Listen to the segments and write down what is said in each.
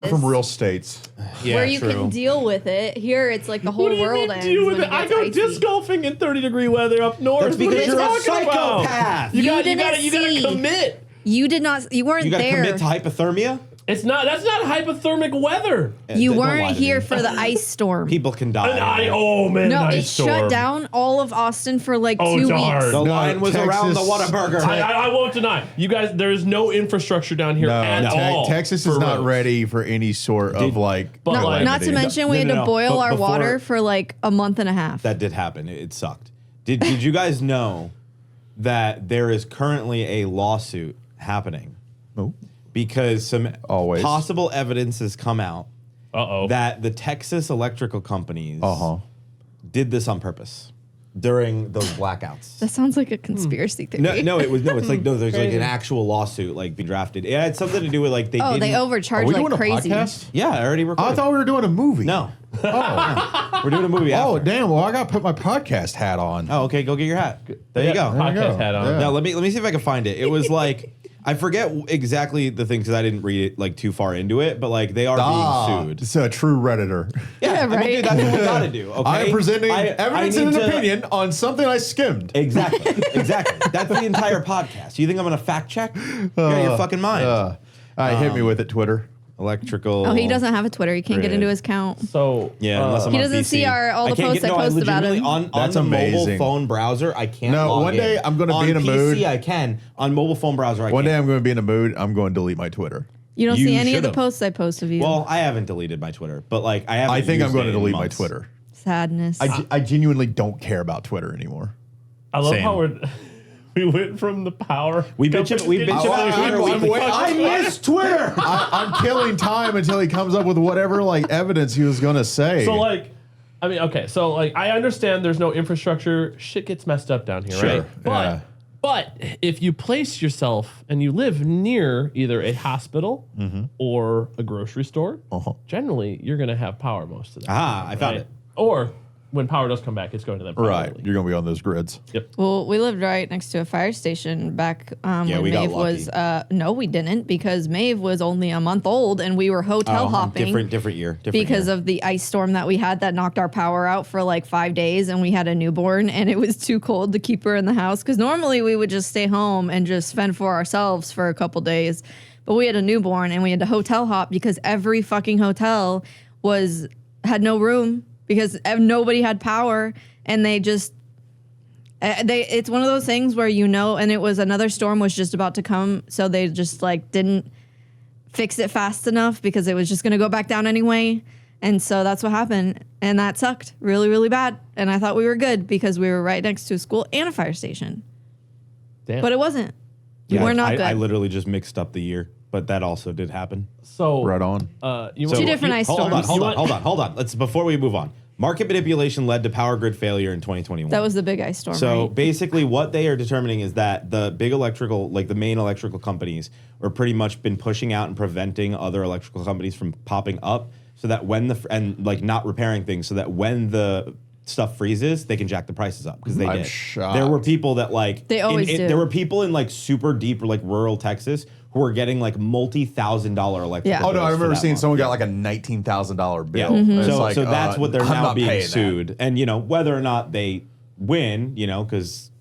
from real states. Yeah, where you can deal with it. Here, it's like the whole What do you world mean ends. deal with when it? I gets go icy. disc golfing in 30-degree weather up north. That's because what are you're a you talking about? psychopath. You You gotta didn't commit. You did not. You weren't You gotta there. commit to hypothermia? That's not hypothermic weather. You Don't lie weren't to here me. for the ice storm. People can die. Oh man, No, an it ice storm. shut down all of Austin for like Oh, 2 darn. weeks. The No, line was around the Texas- Whataburger. I won't deny. You guys, there is no infrastructure down here at all. Texas for is not roads. ready for any sort of like. But, like- Not to mention, we had to no. boil But our before- water for like a month and a half. That did happen. It sucked. Did you guys know that there is currently a lawsuit happening? Oh. Because some Always. possible evidence has come out Uh-oh. that the Texas electrical companies Uh-huh. did this on purpose during those blackouts. That sounds like a conspiracy theory. It's like there's like an actual lawsuit like being drafted. It had something to do with like they Oh, they didn't- Are overcharge we like doing crazy. a podcast? Yeah, I already recorded. I thought we were doing a movie. No. Oh, We're doing a movie oh after. damn. Well, I got to put my podcast hat on. Oh, okay, go get your hat. There you go. There you Podcast go. hat on. Yeah. Now let me see if I can find it. It was like I forget exactly the thing because I didn't read it like too far into it, but like they are being sued. It's a true Redditor. Yeah, I mean, right. dude, that's what we gotta do. Okay? I am presenting I evidence need and an to- opinion on something I skimmed. Exactly, exactly. That's the entire podcast. You think I'm gonna fact check? You're out of your fucking mind. All right, hit me with it, Twitter. Electrical. Oh, he doesn't have a Twitter. He can't get Grid. into his account. So Yeah, unless I'm He on doesn't PC. see all the can't posts I post about legitimately him. On That's the mobile amazing. phone browser, I can't. No, log one day in. I'm gonna be On in a PC, mood. I can. On mobile phone browser, I One day can't. I'm going to be in a mood. I'm going to delete my Twitter. You don't You see any of the should've. posts I post of you. Well, I haven't deleted my Twitter, but like I haven't. I think I'm used going it to in delete my months. Twitter. Sadness. I genuinely don't care about Twitter anymore. I love Same. how we went from the power. We bitch about Twitter. I miss Twitter. I'm killing time until he comes up with whatever like evidence he was going to say. So like, I mean, okay, so like I understand there's no infrastructure. Shit gets messed up down here, Sure, right? yeah. But if you place yourself and you live near either a hospital or a grocery store, generally you're gonna have power most of the time. Ah, I found right? it. Or when power does come back, it's going to them. right, primarily. you're going to be on those grids. Yep. Well, we lived right next to a fire station back when we got Maeve was. No, we didn't because Maeve was only a month old and we were hotel hopping. Different year. Because of the ice storm that we had that knocked our power out for like 5 days, and we had a newborn, and it was too cold to keep her in the house. Because normally we would just stay home and just fend for ourselves for a couple days, but we had a newborn and we had to hotel hop because every fucking hotel had no room because nobody had power, and they just. It's one of those things where and it was another storm was just about to come, so they just like didn't fix it fast enough because it was just going to go back down anyway. And so that's what happened. And that sucked really, really bad. And I thought we were good because we were right next to a school and a fire station. Damn. But it wasn't. We're not good. I literally just mixed up the year, but that also did happen. So Right on. Two different ice storms. Hold on. Let's before we move on. Market manipulation led to power grid failure in 2021. That was the big ice storm, So right? basically what they are determining is that the big electrical, like the main electrical companies, are pretty much been pushing out and preventing other electrical companies from popping up so that not repairing things so that when the stuff freezes, they can jack the prices up because they I'm did. shocked. There were people that like They always do. There were people in like super deep like rural Texas who were getting like multi-$1,000 electrical Yeah. Oh, no, bills I for remember that seeing month. someone got like a $19,000 bill. Yeah. And it's So, like, so that's what they're I'm now not being paying that. sued. And, whether or not they win, because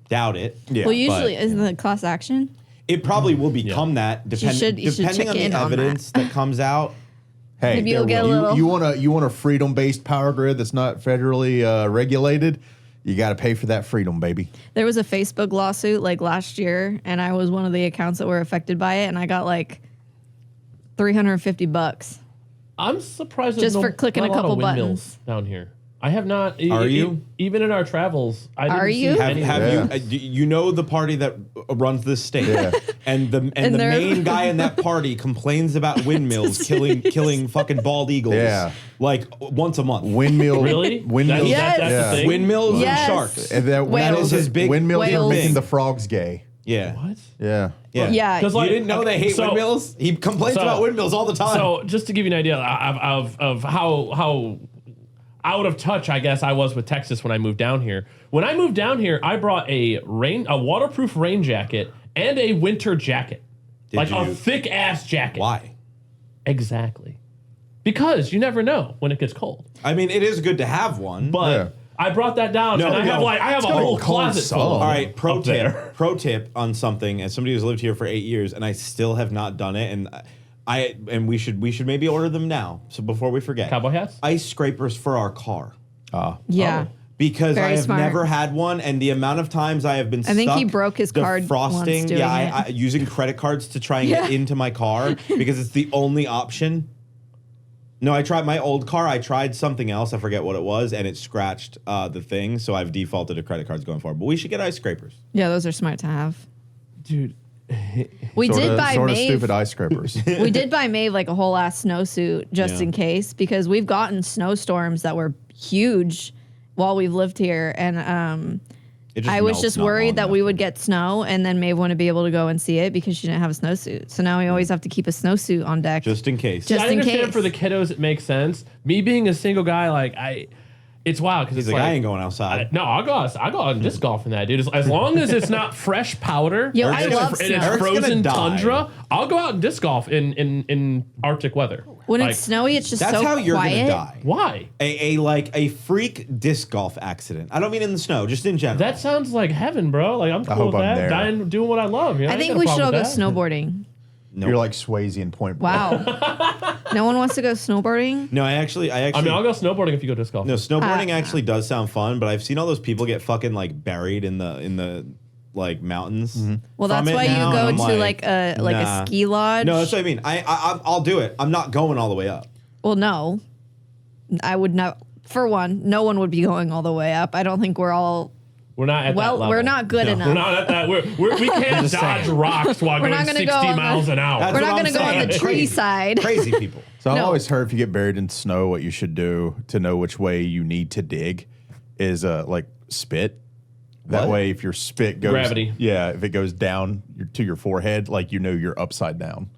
doubt it. Yeah. Well, usually, but, isn't it class action? It probably will become that You should depending check on the in on evidence that comes out. Hey, Maybe you'll get a little- you want a freedom-based power grid that's not federally regulated? You got to pay for that freedom, baby. There was a Facebook lawsuit like last year, and I was one of the accounts that were affected by it, and I got like $350 I'm surprised there's just for clicking not a couple lot of windmills buttons. down here. I have not. Are you? Even in our travels, I didn't Are see you? any. Have Yeah. you the party that runs this state, and the And they're- main guy in that party complains about windmills killing fucking bald eagles, Yeah. like once a month. Windmill. Really? Windmills. Yes. That's Yeah. the thing? Windmills Yes. and sharks. And that Whales. is his big windmills are Whales. making the frogs gay. Yeah. What? Yeah. Yeah. Yeah. 'Cause, You like, didn't know they hate so- windmills? He complains so- about windmills all the time. So just to give you an idea of how out of touch I guess I was with Texas when I moved down here. When I moved down here, I brought a waterproof rain jacket and a winter jacket, Did like a you? thick ass jacket. Why? Exactly. Because you never know when it gets cold. I mean, it is good to have one. But Yeah. I brought that down, No, and no. I have a gonna whole be cold closet some. full. All right, up there. pro tip on something. As somebody who's lived here for 8 years, and I still have not done it, and we should maybe order them now. So before we forget, Cowboy hats? ice scrapers for our car. Yeah. Because Very I have smart. never had one, and the amount of times I have been I think he stuck broke his card once defrosting, doing yeah, it. using credit cards to try and get Yeah. into my car because it's the only option. No, I tried my old car. I tried something else. I forget what it was, and it scratched the thing. So I've defaulted to credit cards going forward. But we should get ice scrapers. Yeah, those are smart to have. Dude. We did buy sort of Maeve. stupid ice scrapers. We did buy Maeve like a whole ass snowsuit just Yeah. in case because we've gotten snowstorms that were huge while we've lived here, and It just I was melts just not worried long that enough. we would get snow and then Maeve wouldn't be able to go and see it because she didn't have a snowsuit. So now we always have to keep a snowsuit on deck. Just in case. Just I in understand case. for the kiddos it makes sense. Me being a single guy, it's wild because He's it's like, like I ain't going outside. no, I'll go out and disc golf in that, dude. As long as it's not fresh powder Yo, and I it's, love and snow. it's Eric's gonna frozen die. tundra, I'll go out and disc golf in Arctic weather. when Like, it's snowy, it's just That's so how you're quiet. gonna die. why? A freak disc golf accident. I don't mean in the snow, just in general. That sounds like heaven, bro. Like I'm cool hope with I'm that. there. Dying, doing what I love. You know? I ain't think got a we should all problem go with that. snowboarding. You're like Swayze in Point Break. Wow. No one wants to go snowboarding? No, I actually. I mean, I'll go snowboarding if you go disc golf. No, snowboarding actually does sound fun, but I've seen all those people get fucking like buried in the like mountains. Well, from that's it why now, you and go I'm to like a nah. ski lodge. No, that's what I mean. I'll do it. I'm not going all the way up. Well, no. I would not. For one, no one would be going all the way up. I don't think we're all. We're not at that Well, level. we're not good enough. We're not at that. We can't dodge rocks while We're going not gonna 60 go on the- miles an hour. That's We're what not I'm going to go on saying. the tree Crazy. side. Crazy people. So I've No. always heard if you get buried in snow, what you should do to know which way you need to dig is like spit. That What? way, if your spit goes Gravity. yeah, if it goes down to your forehead, like you know you're upside down.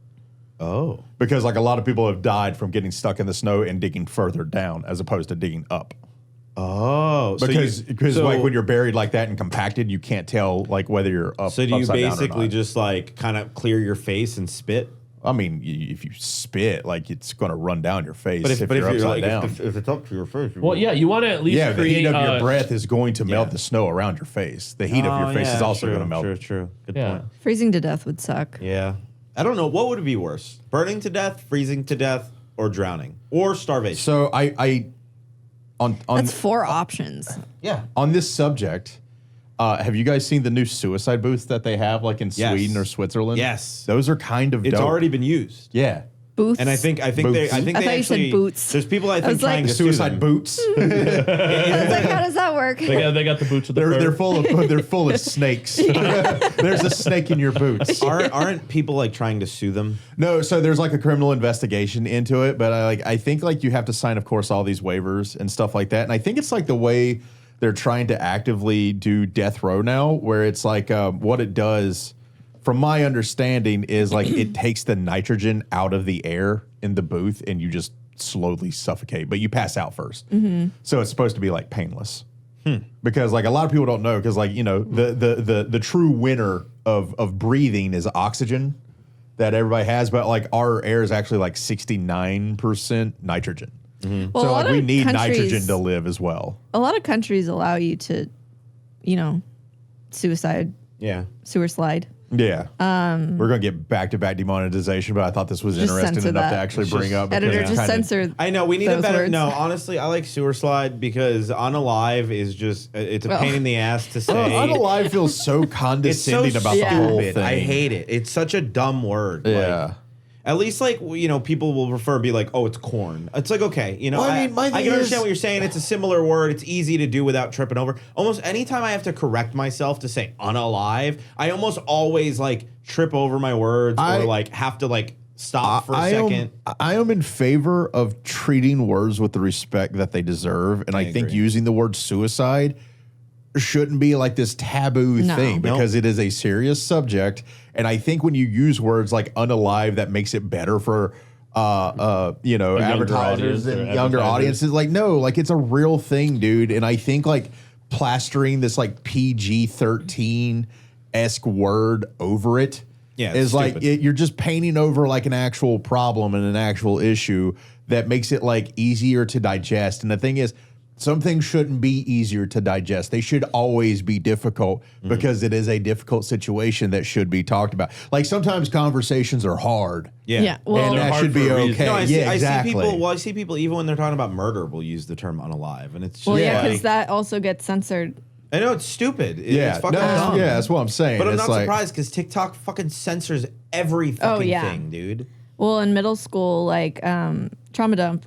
Oh. Because like a lot of people have died from getting stuck in the snow and digging further down as opposed to digging up. Oh. Because so- like when you're buried like that and compacted, you can't tell like whether you're up. So do you upside down or basically not. just like kind of clear your face and spit? I mean, if you spit, like it's going to run down your face. But if you're upside like down. if it's up to your face, Well, yeah, you want to at least Yeah, the create heat of your breath is going to melt yeah. the snow around your face. The heat of your face is also going to melt. True. Good Yeah. point. Freezing to death would suck. Yeah. I don't know. What would be worse? Burning to death, freezing to death, or drowning? Or starvation? So I on That's 4 options. Yeah. on this subject, have you guys seen the new suicide booths that they have like in Yes. Sweden or Switzerland? Yes. Those are kind of It's dope. already been used. Yeah. Booths. And I think Boots. they I they thought you said actually boots. There's people I think was like- trying to sue Suicide them. boots. I was like, how does that work? They got the boots with the they're fur. full of snakes. There's a snake in your boots. Aren't people like trying to sue them? No, so there's like a criminal investigation into it, but I think like you have to sign, of course, all these waivers and stuff like that. And I think it's like the way they're trying to actively do death row now, where it's like what it does, from my understanding, is like it takes the nitrogen out of the air in the booth and you just slowly suffocate, but you pass out first. So it's supposed to be like painless. Because like a lot of people don't know, because like you know the true winner of breathing is oxygen that everybody has, but like our air is actually like 69% nitrogen. Well, a So lot like we of need countries- nitrogen to live as well. A lot of countries allow you to, suicide, Yeah. sewer slide. Yeah, we're gonna get back-to-back demonetization, but I thought this was Just interesting censor enough to that. actually It's bring just- up. because Editor, it's just kinda- censor. I know we need a those better. words. No, honestly, I like sewer slide because unalive is just it's a Well. pain in the ass to say. Unalive feels so It's so condescending about the whole stupid. thing. I hate it. It's such a dumb word. Yeah. Like, at least like people will prefer be like, oh, it's corn. It's like okay, Well, I mean, my I thing can understand is- what you're saying. It's a similar word. It's easy to do without tripping over. Almost anytime I have to correct myself to say unalive, I almost always like trip over my words or like have to like stop for a second. I am in favor of treating words with the respect that they deserve, and I think agree. using the word suicide shouldn't be like this taboo No. thing Nope. because it is a serious subject. And I think when you use words like unalive, that makes it better for advertisers audience or and younger advertisers. audiences. Like, no, like it's a real thing, dude. And I think like plastering this like PG-13 esque word over it Yeah, is it's like stupid. you're just painting over like an actual problem and an actual issue that makes it like easier to digest. And the thing is, some things shouldn't be easier to digest. They should always be difficult because it is a difficult situation that should be talked about. Like sometimes conversations are hard. Yeah. Well, And they're that hard should be for a reason. okay. No, Yeah, exactly. I see people even when they're talking about murder will use the term unalive, and it's just well, yeah, Yeah. because that also gets censored. I know it's stupid. Yeah, It's fucking no, dumb. yeah, that's what I'm saying. But I'm It's not like, surprised because TikTok fucking censors every fucking yeah. thing, dude. Well, in middle school, like trauma dump.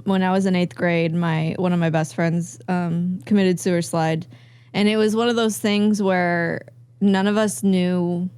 When I was in 8th grade, one of my best friends committed suicide, and it was one of those things where none of us knew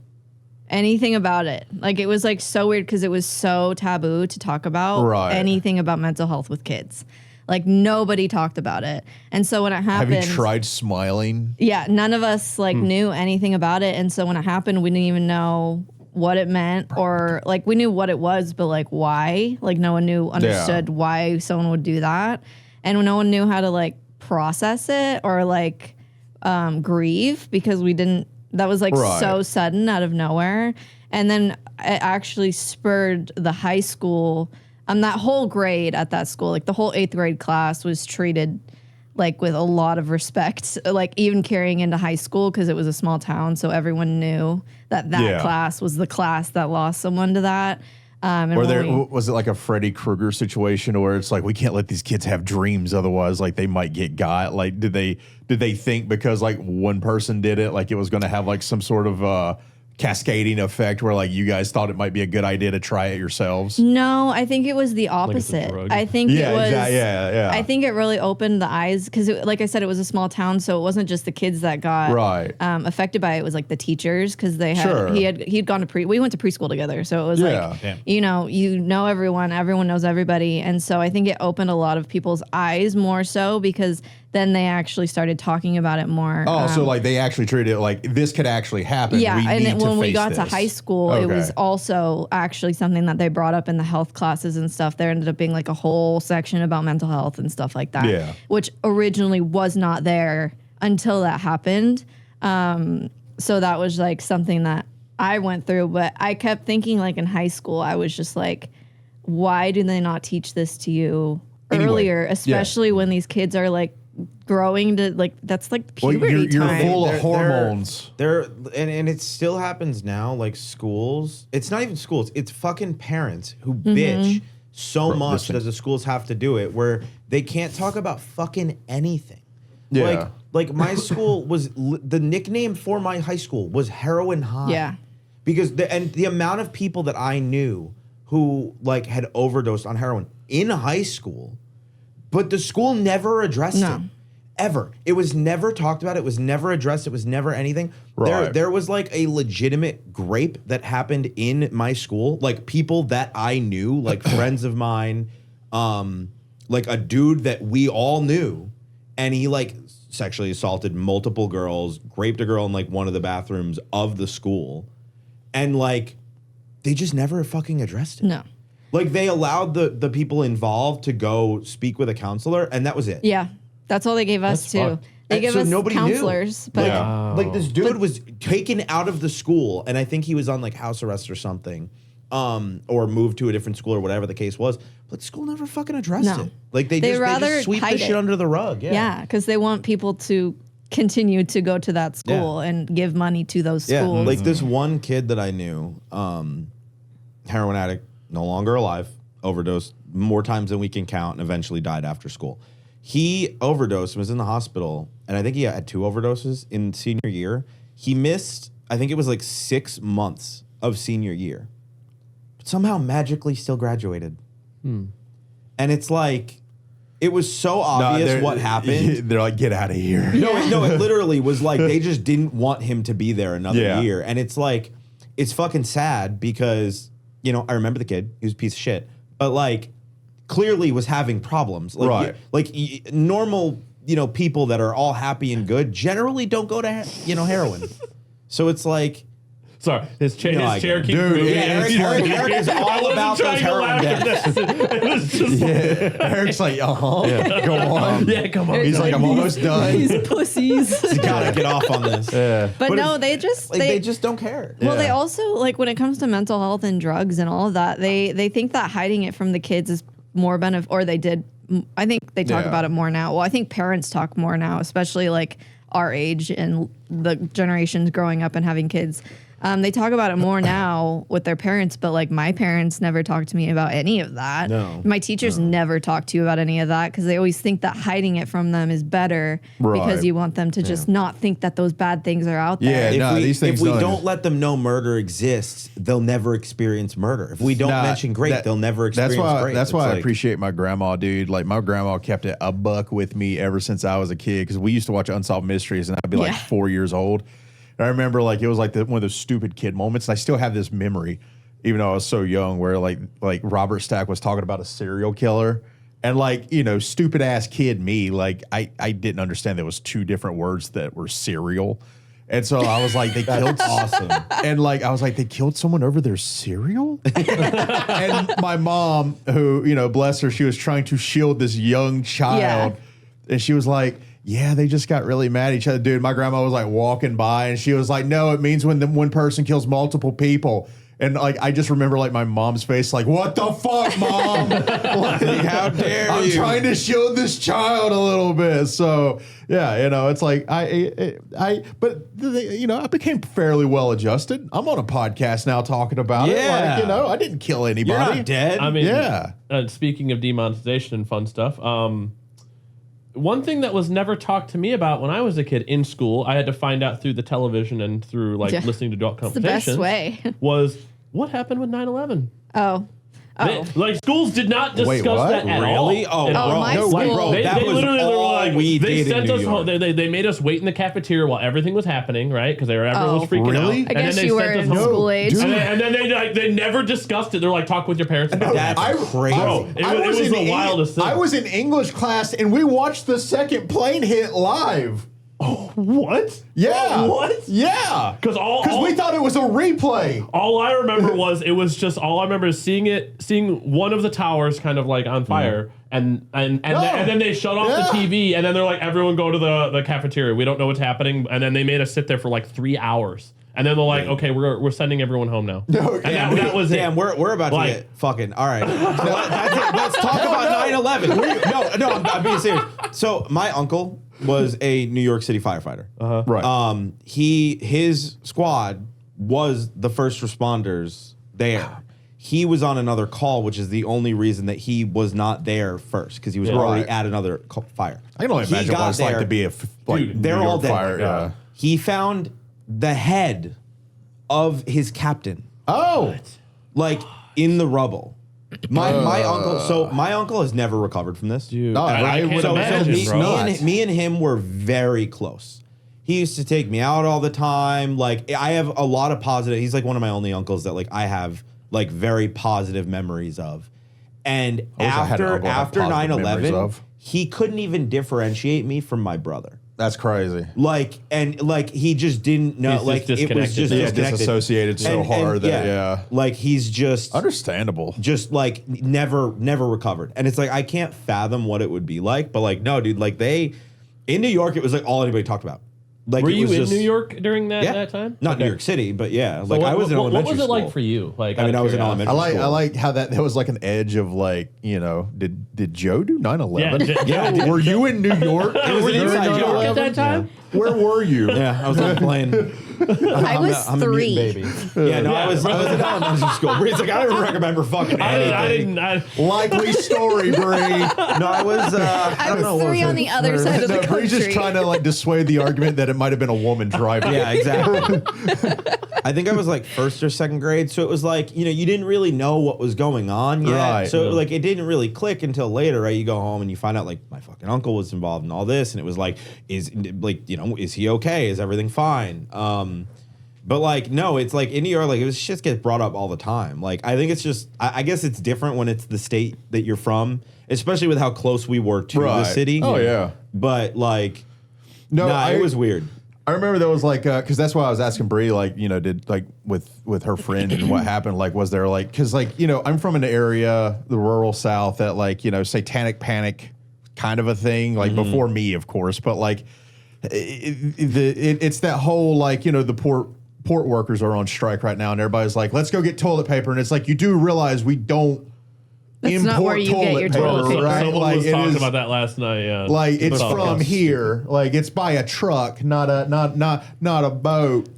anything about it. Like it was like so weird because it was so taboo to talk about Right. anything about mental health with kids. Like nobody talked about it, and so when it have happened, you tried smiling? yeah, none of us like knew anything about it, and so when it happened, we didn't even know what it meant, or like we knew what it was, but like why? Like no one understood why someone would do that, and no one knew how to like process it or like grieve because we didn't. That was like Right. so sudden out of nowhere, and then it actually spurred the high school. That whole grade at that school, like the whole 8th grade class was treated like with a lot of respect, like even carrying into high school because it was a small town. So everyone knew that Yeah. class was the class that lost someone to that. And Or when was it like a Freddy Krueger situation where it's like we can't let these kids have dreams, otherwise like they might get got? Like did they think because like one person did it, like it was going to have like some sort of cascading effect where like you guys thought it might be a good idea to try it yourselves? No, I think it was the it's a opposite. drug. I think Yeah, it was. yeah. I think it really opened the eyes because, like I said, it was a small town, so it wasn't just the kids that got Right. affected by it. It was like the teachers because they had Sure. he'd gone to we went to preschool together, so it was Yeah. like Damn. you know everyone knows everybody, and so I think it opened a lot of people's eyes more so because then they actually started talking about it more. Oh, so like they actually treated it like this could actually happen. Yeah, we and need then to when we face got to this. high school, it was Okay. also actually something that they brought up in the health classes and stuff. There ended up being like a whole section about mental health and stuff like that, Yeah. which originally was not there until that happened. So that was like something that I went through, but I kept thinking like in high school, I was just like, why do they not teach this to you Anyway, earlier, yeah. especially when these kids are like growing to like that's like Well, puberty you're time. full They're- of hormones. They're and it still happens now. Like schools, it's not even schools. It's fucking parents who bitch so much listen. that the schools have to do it, where they can't talk about fucking anything. Yeah. Like my school was the nickname for my high school was Heroin High. Yeah. because the amount of people that I knew who like had overdosed on heroin in high school, but the school never addressed No. it. Ever. It was never talked about. It was never addressed. It was never anything. Right. There was like a legitimate grape that happened in my school. Like people that I knew, like friends of mine, like a dude that we all knew, and he like sexually assaulted multiple girls, raped a girl in like one of the bathrooms of the school, and like they just never fucking addressed it. No. Like they allowed the people involved to go speak with a counselor, and that was it. Yeah. That's all they gave us That's too. fucked. They And give so us nobody knew. counselors, but Yeah. Like this dude was taken out of the school, and I think he was on like house arrest or something, or moved to a different school or whatever the case was. But school never fucking addressed No. it. Like they They'd just rather sweep hide this shit it. under the rug. yeah, because they want people to continue to go to that school and give money to those Yeah, schools. like this one kid that I knew, heroin addict, no longer alive, overdosed more times than we can count, and eventually died after school. He overdosed, was in the hospital, and I think he had 2 overdoses in senior year. He missed, I think it was like 6 months of senior year, but somehow magically still graduated. And it's like, it was so obvious what happened. They're like, get out of here. No, it literally was like they just didn't want him to be there another Yeah. year. And it's like, it's fucking sad because, you know, I remember the kid, he was a piece of shit, but like clearly was having problems. Like, Right. normal, you know, people that are all happy and good generally don't go to, heroin. So it's like, Sorry, his chair keeps Dude, moving. yeah, Eric is all about those heroin deaths. It was just Eric's like, go on. yeah, come on. He's like, I'm almost done. These pussies. You gotta get off on this. But no, they just Like, they just don't care. Well, they also like when it comes to mental health and drugs and all of that, they think that hiding it from the kids is more or they did. I think they talk about it more now. Well, I think parents talk more now, especially like our age and the generations growing up and having kids. They talk about it more now with their parents, but like my parents never talked to me about any of that. No. My teachers never talk to you about any of that because they always think that hiding it from them is better because you want them to just not think that those bad things are out there. Yeah, these things if we don't let them know murder exists, they'll never experience murder. If we don't mention great, they'll never experience great. That's why I appreciate my grandma, dude. Like my grandma kept it a buck with me ever since I was a kid because we used to watch Unsolved Mysteries and I'd be like 4 years old. And I remember like it was like one of those stupid kid moments. And I still have this memory, even though I was so young, where like Robert Stack was talking about a serial killer. And like, stupid ass kid me, like I didn't understand there was two different words that were cereal. And so I was like, they killed awesome. And like I was like, they killed someone over their cereal? And my mom, who, bless her, she was trying to shield this young child. Yeah. And she was like, yeah, they just got really mad at each other. Dude, my grandma was like walking by and she was like, no, it means when one person kills multiple people. And like, I just remember like my mom's face, like, what the fuck, mom? Like, how dare you? I'm trying to shield this child a little bit. So yeah, it's like, I became fairly well adjusted. I'm on a podcast now talking about it. Like, I didn't kill anybody. You're not dead. I mean, yeah. Speaking of demonetization and fun stuff, one thing that was never talked to me about when I was a kid in school, I had to find out through the television and through listening to adult conversations. The best way. Was what happened with 9/11? Oh. Like schools did not discuss that at all. Really? Oh, bro. My school. They that was literally were all like, we they did sent in us New home. York. They made us wait in the cafeteria while everything was happening, right? Because everyone was freaking out. I guess you were in school age. And then they never discussed it. They're like, talk with your parents about it. That's crazy. It was the wildest thing. I was in English class and we watched the second plane hit live. Oh, what? Yeah. What? Yeah. Because we thought it was a replay. All I remember all I remember is seeing one of the towers kind of like on fire, and then they shut off the TV, and then they're like, everyone go to the cafeteria. We don't know what's happening, and then they made us sit there for like 3 hours. And then they're like, okay, we're sending everyone home now. No, and that was it. We're about to get fucking, all right. Let's talk about 9/11. No, I'm being serious. So my uncle was a New York City firefighter. Right. His squad was the first responders there. He was on another call, which is the only reason that he was not there first, because he was already at another fire. I can only imagine what it's like to be they're New all York dead. fire. Yeah. He found the head of his captain. Oh. Like in the rubble. My uncle has never recovered from this. Dude, No, I can't imagine, bro. Me and him were very close. He used to take me out all the time. Like I have a lot of positive. He's like one of my only uncles that like I have like very positive memories of. And after 9/11, he couldn't even differentiate me from my brother. That's crazy. Like he just didn't know. He's like just it was just disconnected. Disassociated so hard that like he's just understandable. Just like never recovered. And it's like I can't fathom what it would be like. But like no, dude. Like in New York, it was like all anybody talked about. Like were it you was in just, New York during that time? Not New York City, but yeah. Like So I was in elementary What was it school. like for you? Like I mean, I was in elementary school. I like how there was like an edge of like, did Joe do 9/11? Yeah. Were you in New York? It was an inside New York at joke. that time? Where were you? Yeah, I was on a plane. I was I'm a 3. mutant baby. Yeah, no, I was in elementary school. Bree's like, I don't even remember fucking anything. I didn't. Likely story, Bree. No, I was. I was 3 on the other side of the country. Bree's just trying to like dissuade the argument that it might have been a woman driving. Yeah, exactly. I think I was like first or second grade, so it was like you didn't really know what was going on yet. Right. So like it didn't really click until later. Right, you go home and you find out like my fucking uncle was involved in all this, and it was like is he okay? Is everything fine? But like no, it's like in New York, like it was shit gets brought up all the time. Like I think it's just I guess it's different when it's the state that you're from, especially with how close we were to the city. Oh yeah. But like No, it was weird. I remember there was like, because that's why I was asking Bree, like, did like with her friend and what happened, like, was there like, because like, I'm from an area, the rural South, that like, satanic panic kind of a thing, like before me, of course, but like, it's that whole like, the port workers are on strike right now, and everybody's like, let's go get toilet paper, and it's like, you do realize we don't. That's not where you get your toilet paper. Right? Someone like, was talking about that last night. Yeah, like it's from here. Like it's by a truck, not a boat.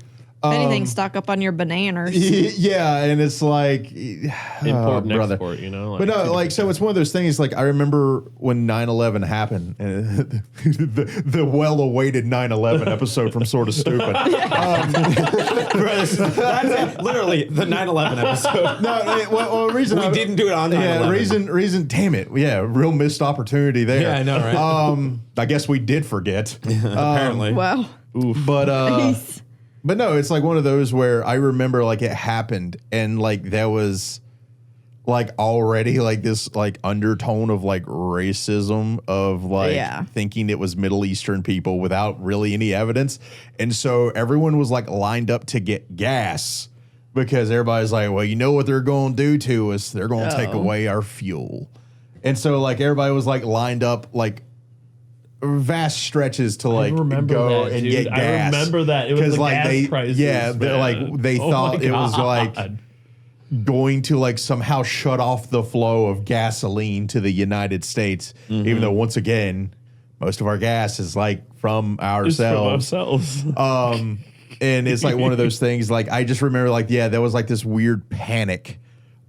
If anything, stock up on your bananas. Yeah, and it's like import and export, Like, but no, like so it's one of those things. Like I remember when 9/11 happened, and the well-awaited 9/11 episode from Sorta Stupid. That's it. Literally the 9/11 episode. No, reason we didn't do it on 9/11. Reason. Damn it! Yeah, real missed opportunity there. Yeah, I know, right? I guess we did forget. Apparently. Wow. But Nice. But no, it's like one of those where I remember like it happened and like there was like already like this like undertone of like racism of like thinking it was Middle Eastern people without really any evidence. And so everyone was like lined up to get gas because everybody's like, well, you know what they're going to do to us? They're going to take away our fuel. And so like everybody was like lined up like vast stretches to like go and get gas. I remember that. It was the like gas prices. Yeah, they thought it was like going to like somehow shut off the flow of gasoline to the United States, even though once again, most of our gas is like from ourselves. And it's like one of those things. Like I just remember, like there was like this weird panic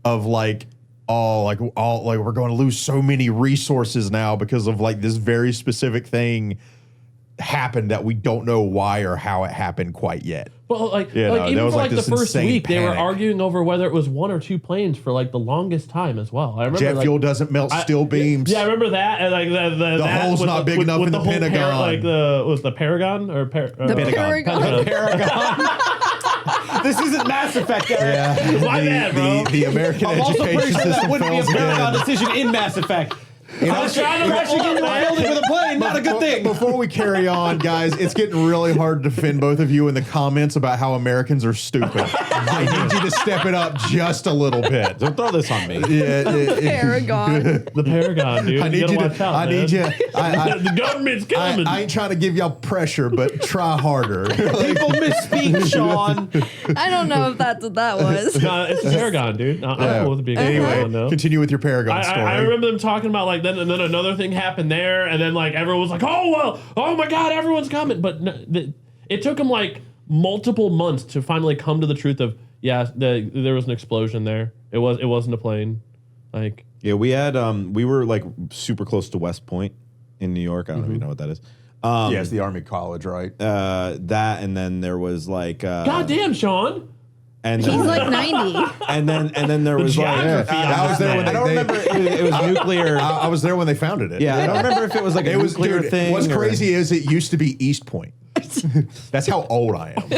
of like. We're going to lose so many resources now because of like this very specific thing happened that we don't know why or how it happened quite yet. Well, even for like the first week, they were arguing over whether it was one or two planes for like the longest time as well. I remember jet fuel doesn't melt steel beams. Yeah, I remember that. And like the hole's not big enough in the Pentagon. Was the Paragon or Pentagon? Paragon. This isn't Mass Effect, Eric. Yeah, my bad, bro. The American education system that wouldn't be a fails Paragon again. decision in Mass Effect. I was trying to Crashing into a building with a plane, not a good thing. Before we carry on, guys, it's getting really hard to defend both of you in the comments about how Americans are stupid. I need you to step it up just a little bit. Don't throw this on me. Paragon. The Paragon, dude. I need you to. watch out, I need you. The government's coming. I ain't trying to give y'all pressure, but try harder. People misspeak, Sean. I don't know if that's what that was. No, it's the Paragon, dude. I'm cool with it being a Anyway, Paragon, though. continue with your Paragon story. I remember them talking about like then another thing happened there, and then like everyone was like, oh my god, everyone's coming. But it took them like multiple months to finally come to the truth of there was an explosion there. It wasn't a plane. Like we had we were like super close to West Point in New York. I don't know if you know what that is. It's the Army College, right? That and then there was like God damn, Sean. And He's like 90. And then there was like I was there when I don't remember it was nuclear. I was there when they founded it. Yeah, I don't remember if it was like a nuclear thing. What's crazy is it used to be East Point. That's how old I am.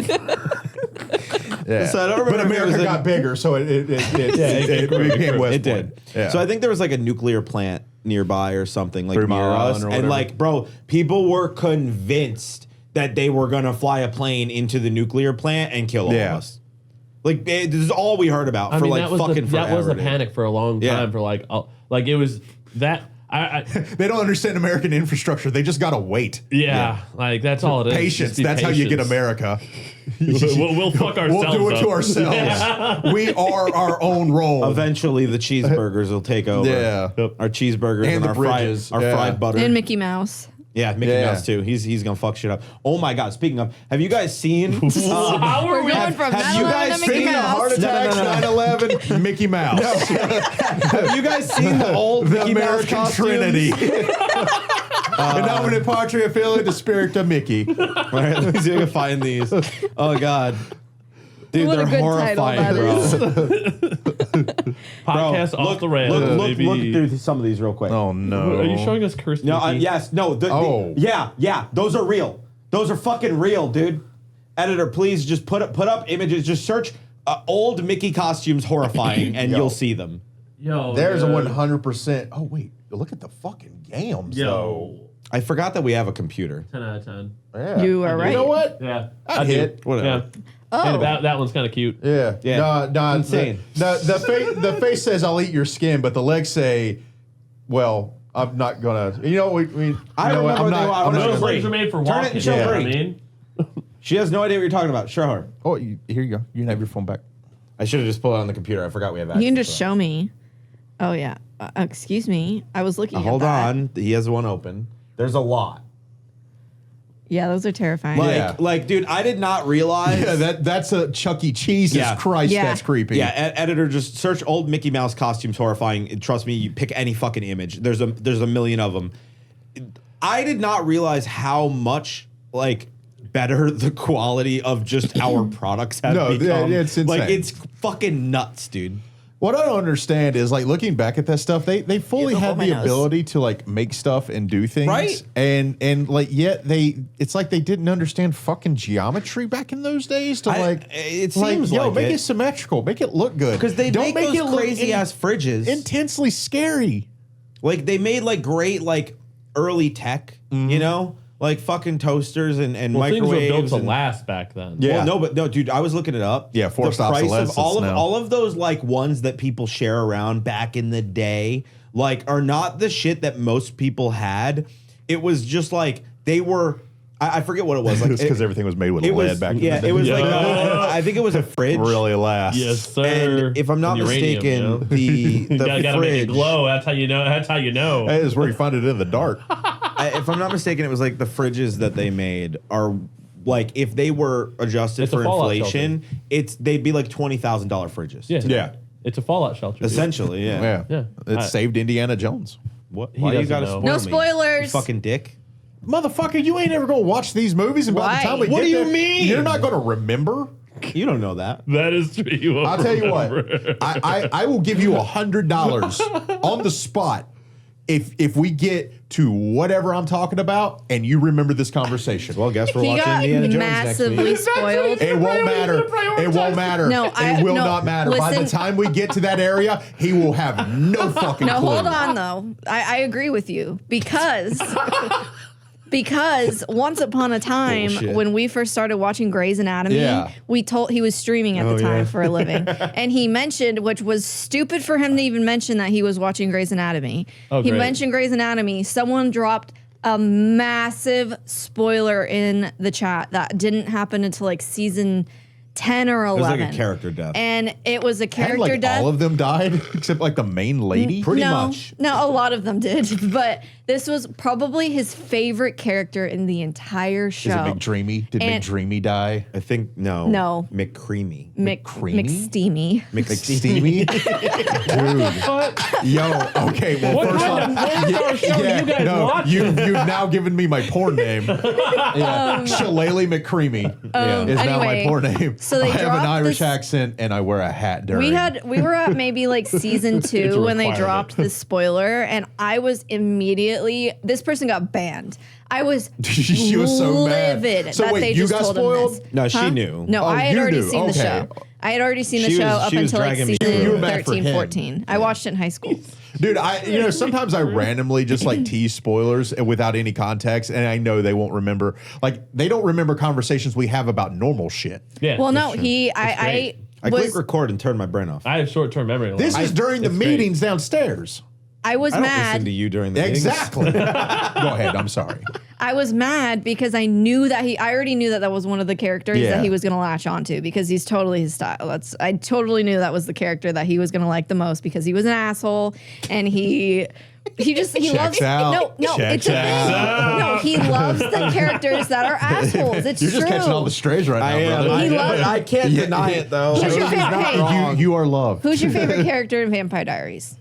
Yeah. So I don't remember. But America got bigger, so it became West It did. Point. Yeah. So I think there was like a nuclear plant nearby or something like 3 near Mile us, Island or and whatever. like, bro, people were convinced that they were gonna fly a plane into the nuclear plant and kill all of us. Like this is all we heard about for like that was fucking forever. That was the dude. panic for a long time for like it was that. They don't understand American infrastructure. They just gotta wait. Yeah, like that's all it is. Patience. That's how you get America. We'll fuck ourselves. We'll do it to up. ourselves. Yeah. We are our own role. Eventually, the cheeseburgers will take over. Yeah. Our cheeseburgers and the our bridges. fried butter. And Mickey Mouse. Yeah, Mickey Mouse too. He's gonna fuck shit up. Oh my god! Speaking of, have you guys seen? How are we going from have you 9/11 guys to Mickey seen Mouse? Heart attacks, 9/11, Mickey Mouse. Have you guys seen the old The Mickey Mouse American costumes? Trinity. In nomine Patria Filii, the spirit of Mickey. All right, let me see if I can find these. Oh god, dude, What a they're good title horrifying, that bro. is. Podcast Bro, off the rails, look baby. through some of these real quick. Oh no! Are you showing us Kirsty? No, yes, no. Yeah, those are real. Those are fucking real, dude. Editor, please just put up images. Just search old Mickey costumes horrifying, and you'll see them. Yo, There's a dude. 100%. Oh wait, look at the fucking gams though. I forgot that we have a computer. 10 out of 10. Yeah. You are right. You know what? Yeah. I'd hit. Whatever. Yeah. Oh. And that one's kind of cute. Yeah. Yeah. No, Insane. The face says, I'll eat your skin, but the legs say, well, I'm not going to. You know, I know what? remember they were- I I'm wanna not show Those gonna- legs are made for Turn it walking. and show you know what I Bree. mean? She has no idea what you're talking about. Show her. Oh, here you go. You can have your phone back. I should have just pulled it on the computer. I forgot we have access. You can just to show me. Oh yeah. Excuse me. I was looking. it. at Hold that. on. He has one open. There's a lot. Yeah, those are terrifying. Yeah. Like, dude, I did not realize. Yeah, that's a Chuck E. Cheese. Jesus Yeah. Christ, Yeah. that's creepy. Yeah, editor, just search old Mickey Mouse costumes horrifying. And trust me, you pick any fucking image. There's a million of them. I did not realize how much like better the quality of just our products have No, become. it's insane. Like it's fucking nuts, dude. What I don't understand is like looking back at that stuff, they fully Yeah, had my the nose. ability to like make stuff and do things. Right. And like yet it's like they didn't understand fucking geometry back in those days to it seems yo, like make it. it symmetrical, make it look good. Because they Don't make it those look crazy ass fridges. intensely scary. Like they made like great like early tech, you know, like fucking toasters and Well, things were microwaves. built to and- last back then. Yeah. Well, no, dude, I was looking it up. Yeah, forced the price of obsolescence all now. of those like ones that people share around back in the day, like are not the shit that most people had. It was just like they were. I forget what it was. Like It's because everything was made with it lead was, back in yeah, the day. it was Yeah. like I think it was a fridge. really last. Yes, sir. And if I'm not And uranium, mistaken, you know? the You gotta make it fridge. glow. That's how you know. That's how you know. That is where you find it in the dark. If I'm not mistaken, it was like the fridges that they made are like if they were adjusted It's a for Fallout inflation, they'd be like $20,000 fridges. Yeah. Yeah. It's a fallout shelter. dude. Essentially, yeah. Yeah. Yeah. It I- saved Indiana Jones. What? He Why you doesn't gotta know. spoil No me? spoilers. You fucking dick. Motherfucker, you ain't ever gonna watch these movies, and by Why? the time we What get do you there, mean? You're not gonna remember. You don't know that. That is true. You won't I'll tell you what. remember. I will give you $100 on the spot if we get to whatever I'm talking about and you remember this conversation. Well, guess we're He watching got Indiana Jones massively next week. spoiled. it won't matter. It won't matter. No, it will no, not matter. By the listen. time we get to that area, he will have no fucking No, clue. hold on though. I agree with you because once upon a time Bullshit. when we first started watching Grey's Anatomy, Yeah. he was streaming at the time for a living, and he mentioned, which was stupid for him to even mention that he was watching Grey's Anatomy. Oh, he great. mentioned Grey's Anatomy. Someone dropped a massive spoiler in the chat that didn't happen until like season 10 or 11. It was like a character death. And it was a And character like death. all of them died except like the main lady. Pretty no, much. No, a lot of them did, but this was probably his favorite character in the entire show. Is it McDreamy? Did And- McDreamy die? I think no. No. McCreamy. McCreamy? McSteamy. McSteamy? Dude. Yo, okay, well, What first kind off, of porn star show do you guys watch? you've now given me my porn name. Yeah. Shillelagh McCreamy is now my anyway, porn name. so they I have an dropped Irish this- accent and I wear a hat during. We were at maybe like season 2 when they requirement. dropped the spoiler, and I was immediately, this person got banned. I was She was so mad. livid So that wait, they you just got told spoiled? him this. No, she knew. No, Oh, I had you already knew. seen the Okay. show. I had already seen the She show was- up she was until like dragging me season You were mad for 13, him. 14. I watched it in high school. Dude, sometimes I randomly just like tease spoilers without any context, and I know they won't remember. Like, they don't remember conversations we have about normal shit. Yeah. Well, no, great. I I was click record and turn my brain off. I have short-term memory. This is during the it's great. meetings downstairs. I was I don't mad. listen to you during the meetings. Exactly. Go ahead. I'm sorry. I was mad because I knew that I already knew that was one of the characters Yeah. that he was going to latch onto because he's totally his style. I totally knew that was the character that he was going to like the most because he was an asshole and he loves Checks out. no Checks it's a out. thing. No, he loves the characters that are assholes. It's You're just true. catching all the strays right now, I am. brother. He loves- I can't deny it though. Who's your He's favorite- not hey, wrong. You are loved. Who's your favorite character in Vampire Diaries?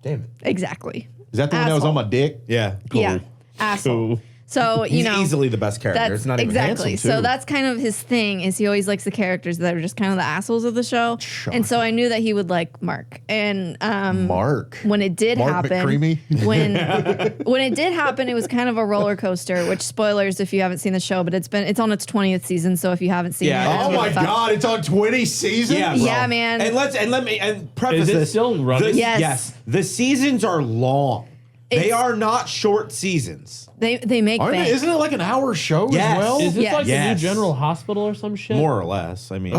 Damn it. Exactly. Is that the one that was on my dick? Yeah. Yeah, asshole. Cool. So He's you know, easily the best character. that's It's not even exactly. handsome, So too. that's kind of his thing. Is he always likes the characters that are just kind of the assholes of the show. And so I knew that he would like Mark. And Mark. when it did Mark happen, McCreamy? when it did happen, it was kind of a roller coaster. Which spoilers if you haven't seen the show, but it's on its 20th season. So if you haven't seen Yeah. it, Oh it's my really fun. God! It's on 20 seasons. Yeah, bro. Yeah, man. And let me preface Is it this. still running? Yes. Yes. The seasons are long. They are not short seasons. They make bank. Isn't it like an hour show Yes. as well? Is this Yes. like the new Yes. General Hospital or some shit? More or less. I mean,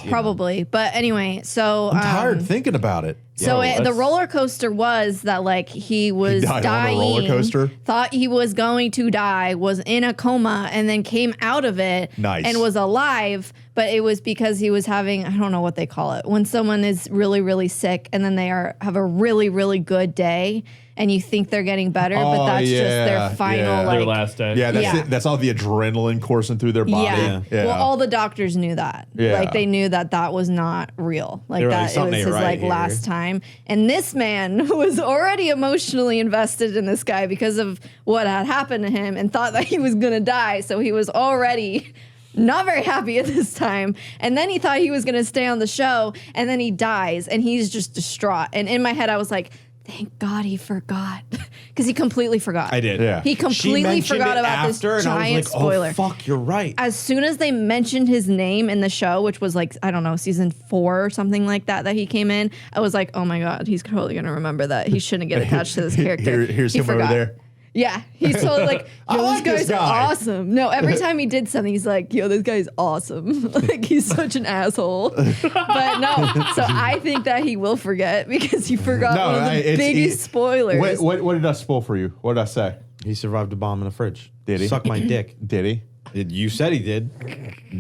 Probably. But anyway, so I'm tired thinking about it. So Yeah, the that's- roller coaster was that like he was died on a dying, roller coaster? thought he was going to die, was in a coma, and then came out of it Nice. and was alive. But it was because he was having, I don't know what they call it, when someone is really, really sick and then they have a really, really good day and you think they're getting better, but Oh, that's just yeah, their final yeah. like Their last day. Yeah, that's Yeah. It. That's all the adrenaline coursing through their body. Yeah. Yeah. Well, all the doctors knew that. Yeah. Like they knew that that was not real. Like They were like, that it "Something was ain't his right like here." last time. And this man was already emotionally invested in this guy because of what had happened to him and thought that he was going to die. So he was already not very happy at this time. And then he thought he was going to stay on the show and then he dies and he's just distraught. And in my head, I was like, thank God he forgot because he completely forgot. I did. Yeah. He She completely mentioned forgot it about this after, and I giant was like, spoiler. Oh, fuck, you're right. As soon as they mentioned his name in the show, which was like, I don't know, season 4 or something like that he came in, I was like, oh my God, he's totally going to remember that. He shouldn't get attached to this character. Here's He him over forgot. there. Yeah, he's totally like, I yo, like this this guy's guy. awesome. No, every time he did something, he's like, yo, this guy's awesome. Like, he's such an asshole. But no, so I think that he will forget because he forgot one of the biggest spoilers. What did I spoil for you? What did I say? He survived a bomb in a fridge. Did he? Suck my dick. Did he? You said he did.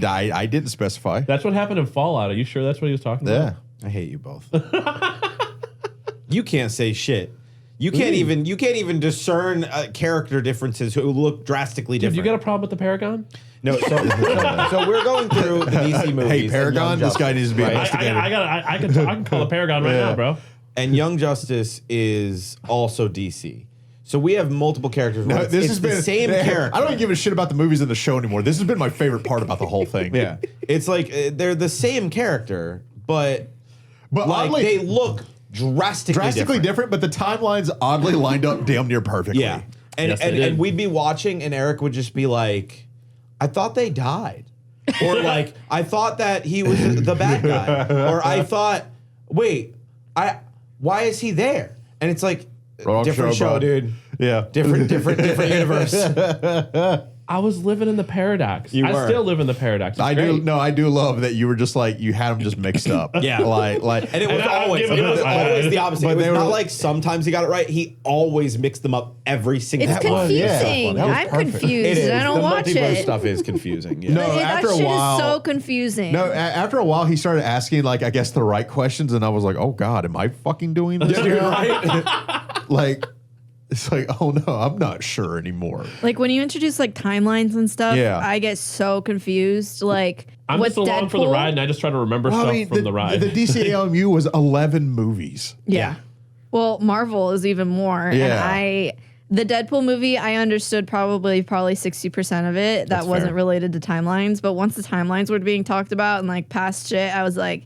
I didn't specify. That's what happened in Fallout. Are you sure that's what he was talking Yeah. about? I hate you both. You can't say shit. You can't even discern character differences who look drastically Dude, different. you got a problem with the Paragon? No, so we're going through the DC movies. Hey, and Paragon, Young this guy Justice, needs to be right? investigated. I can call the Paragon right Yeah. now, bro. And Young Justice is also DC. So we have multiple characters. No, where it's the same character. I don't give a shit about the movies and the show anymore. This has been my favorite part about the whole thing. Yeah, it's like they're the same character, but But like oddly, they look drastically different, but the timelines oddly lined up damn near perfectly. Yeah, and Yes, they did. and we'd be watching, and Eric would just be like, "I thought they died," or like, "I thought that he was the bad guy," or "I thought, wait, why is he there?" And it's like Wrong different show, show, bud. dude. Yeah. Different universe. I was living in the paradox. You I were. still live in the paradox. It's I great. do love that you were just like you had them just mixed up. Yeah. like And it was And I- always it was- the opposite. but It was they were- not like sometimes he got it right. He always mixed them up every single It's time. was- yeah. confusing. That was I'm perfect. confused. It is. I don't the watch multiverse it. stuff is confusing. Yeah. No, That after a shit while, is so confusing. no, after a while he started asking like I guess the right questions, and I was like, oh God, am I fucking doing this? You're now? right. Like it's like, oh no, I'm not sure anymore. Like when you introduce like timelines and stuff, Yeah. I get so confused. Like I'm with just along for the Deadpool- ride, and I just try to remember Well, stuff from the ride. The DCAMU was 11 movies. Yeah. Well, Marvel is even more. Yeah. And the Deadpool movie, I understood probably 60% of it that That's wasn't fair. related to timelines. But once the timelines were being talked about and like past shit, I was like,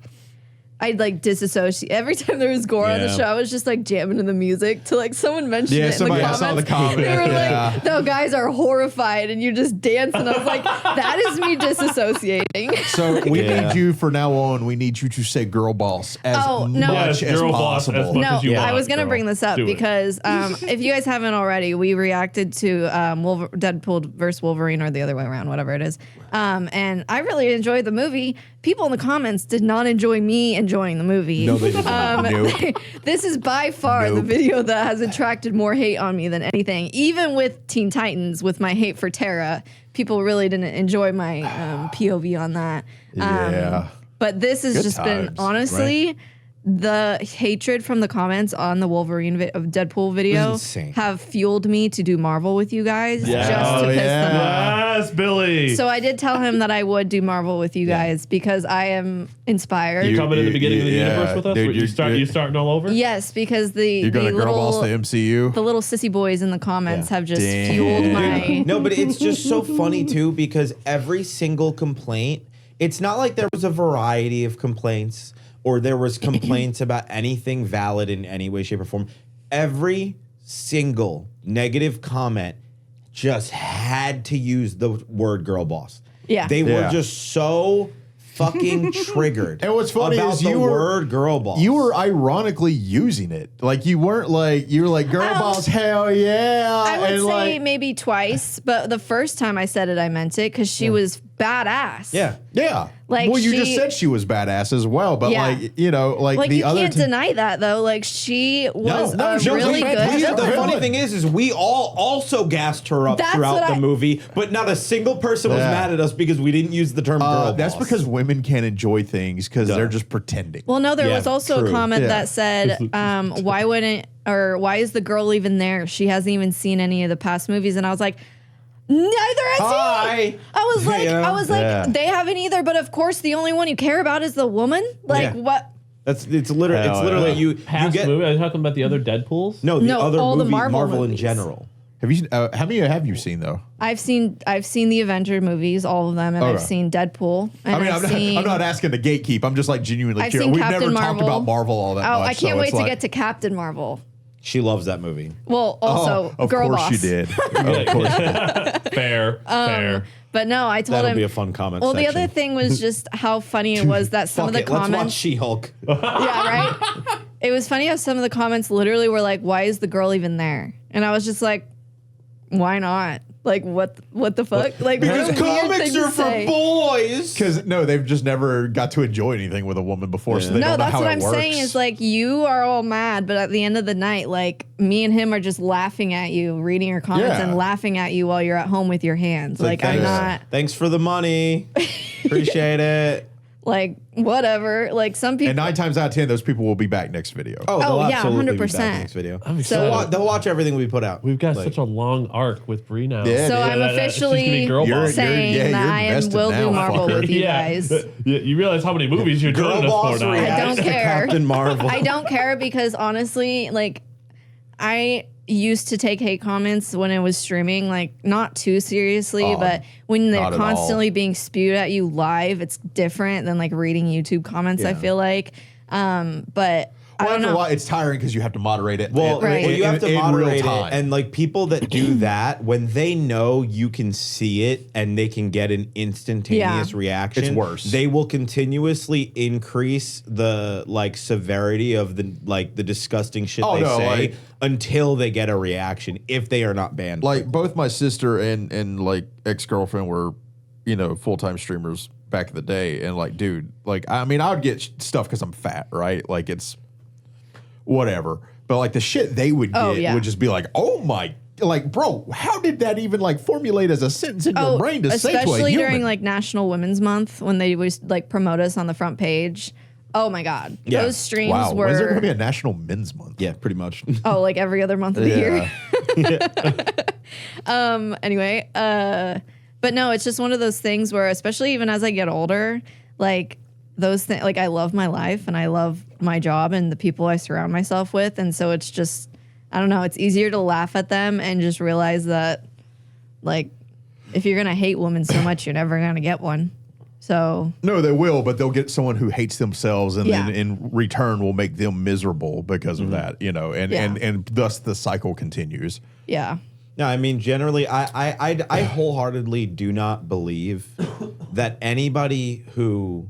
I'd like disassociate. Every time there was gore on the Yeah. show, I was just like jamming to the music to like someone mentioned Yeah, it in somebody the I comments. saw the comment, They were yeah. like, "No, guys are horrified," and you just dance, and I was like, "That is me disassociating." So we Yeah. need you for now on. We need you to say "girl boss" as Oh, no. much Yes, as girl boss as possible. much No, as you I want, was gonna girl. bring this up Do it. because if you guys haven't already, we reacted to Deadpool versus Wolverine, or the other way around, whatever it is. And I really enjoyed the movie. People in the comments did not enjoy me enjoying the movie. No, they did not. Nope. This is by far the Nope. video that has attracted more hate on me than anything. Even with Teen Titans, with my hate for Terra, people really didn't enjoy my POV on that. Yeah. But this has Good just been times, honestly the hatred from the comments on the Wolverine of Deadpool video insane. have fueled me to do Marvel with you guys Yeah. just to Oh, piss them yeah. off. Yes, Billy. So I did tell him that I would do Marvel with you guys because I am inspired. you coming in the beginning of the yeah, universe with us? dude, you starting all over? Yes, because You're gonna girl boss the MCU. the little sissy boys in the comments Yeah. have just Damn. fueled my. No, but it's just so funny too because every single complaint, it's not like there was a variety of complaints or there was complaints about anything valid in any way, shape, or form. Every single negative comment just had to use the word girl boss. Yeah. They were Yeah. just so fucking triggered. And what's funny about is the you were word girl boss. You were ironically using it. Like you weren't like you were like girl boss, hell yeah. I would and say like, maybe twice, but the first time I said it, I meant it because she was badass. yeah. Like, well, you just she- said she was badass as well, but Yeah. like you know, like the you other can't deny that though. Like she was no, a she was really fantastic. good. The funny Good. thing is we all also gassed her up That's throughout what the I- movie, but not a single person was Yeah. mad at us because we didn't use the term girl that's boss. because women can't enjoy things because they're just pretending. Well, no, there Yeah, was also true. a comment Yeah. that said, why wouldn't or why is the girl even there? She hasn't even seen any of the past movies. And I was like, neither has Hi. he. I was like, Yeah. Yeah. they haven't either. But of course, the only one you care about is the woman. Like Yeah. what? it's literally Hell literally yeah. you Past get movie? Are you talking about the other Deadpools? no No, other all the movies, Marvel in movies. general. Have you? How many have you seen though? I've seen the Avenger movies, all of them, and I've Okay. seen Deadpool. And I mean, I've I'm not asking to gatekeep. I'm just like genuinely I've curious. seen We've Captain never Marvel. talked about Marvel all that Oh, much. I can't so wait it's to like, get to Captain Marvel. She loves that movie. Well, also of Girl course Boss. you did. Of course you did. Fair. But no, I told That'll him. be a fun comment Well, section. the other thing was just how funny it was that some Fuck of the it, let's watch comments. She-Hulk. Yeah, right. It was funny how some of the comments literally were like, "Why is the girl even there?" And I was just like, "Why not? Like, what the fuck? Like, what a Because weird comics thing to are for say." boys. Because no, they've just never got to enjoy anything with a woman before, so they No, don't know that's how what it I'm works. saying is like you are all mad, but at the end of the night, like me and him are just laughing at you, reading your comments Yeah. and laughing at you while you're at home with your hands. Like I'm thanks, not Thanks for the money. Appreciate it. like whatever. Like some people. and 9 times out of 10, those people will be back next video. Oh, they'll yeah, absolutely be back 100%. in this video. I'm So- excited. They'll watch everything we put out. We've got Like, such a long arc with Brie now. Yeah, So dude. I'm she's gonna be officially girl You're- boss. saying you're that I invested will now, do Marvel fucker. with you Yeah. guys. You realize how many movies you're Girl joining us boss for now. reacts I don't to care. Captain Marvel. I don't care because honestly, like I used to take hate comments when it was streaming, like not too seriously, Oh, but when they're not at all. constantly being spewed at you live, it's different than like reading YouTube comments. I Yeah. feel like, but I Well, don't after a know. while, it's tiring because you have to moderate it. Well, Right. well, you have to in real moderate it, time. and like people that do that, when they know you can see it and they can get an instantaneous Yeah. reaction, It's worse. They will continuously increase the like severity of the disgusting shit Oh, they no, say like- until they get a reaction. If they are not banned, like both my sister and like ex-girlfriend were, full-time streamers back in the day, and like, dude, like, I mean, I would get stuff because I'm fat, right? Like, it's whatever, but like the shit they would get Oh, yeah. would just be like, oh my, like, bro, how did that even like formulate as a sentence in your brain to say to a especially human? during like National Women's Month when they would like promote us on the front page. Oh my God, Yeah. those streams Wow, were. when's there gonna be a National Men's Month? yeah, pretty much. Oh, like every other month of the year. Yeah. Anyway, but no, it's just one of those things where, especially even as I get older, like those things, like I love my life and I love my job and the people I surround myself with. And so it's just, I don't know, it's easier to laugh at them and just realize that, like, if you're going to hate women so much, you're never going to get one. So, No, they will, but they'll get someone who hates themselves, and Yeah. then in return will make them miserable because of that, and, Yeah. and thus the cycle continues. yeah. No, I mean generally, I wholeheartedly do not believe that anybody who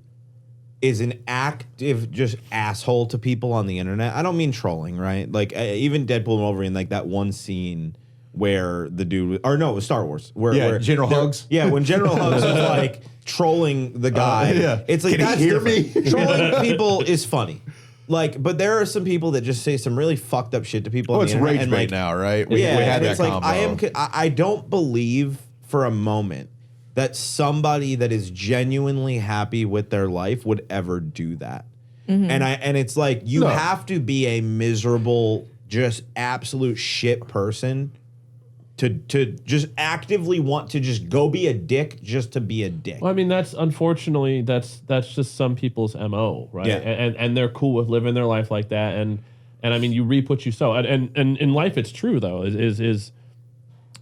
is an active just asshole to people on the internet. I don't mean trolling, right? Like even Deadpool and Wolverine, like that one scene where the dude, or no, it was Star Wars, where General they're- Hugs. Yeah, when General Hugs was like trolling the guy. Yeah. It's like Can he that's hear different. me? Trolling people is funny. Like, but there are some people that just say some really fucked up shit to people. Oh, on it's the internet, rage and, bait like, now, right? We yeah, had and that it's like combo. I don't believe for a moment that somebody that is genuinely happy with their life would ever do that. And it's like you No. have to be a miserable, just absolute shit person to just actively want to just go be a dick just to be a dick. Well, I mean, that's unfortunately that's just some people's MO, right? Yeah. And they're cool with living their life like that. And I mean, you reap what you sow. And in life, it's true though. Is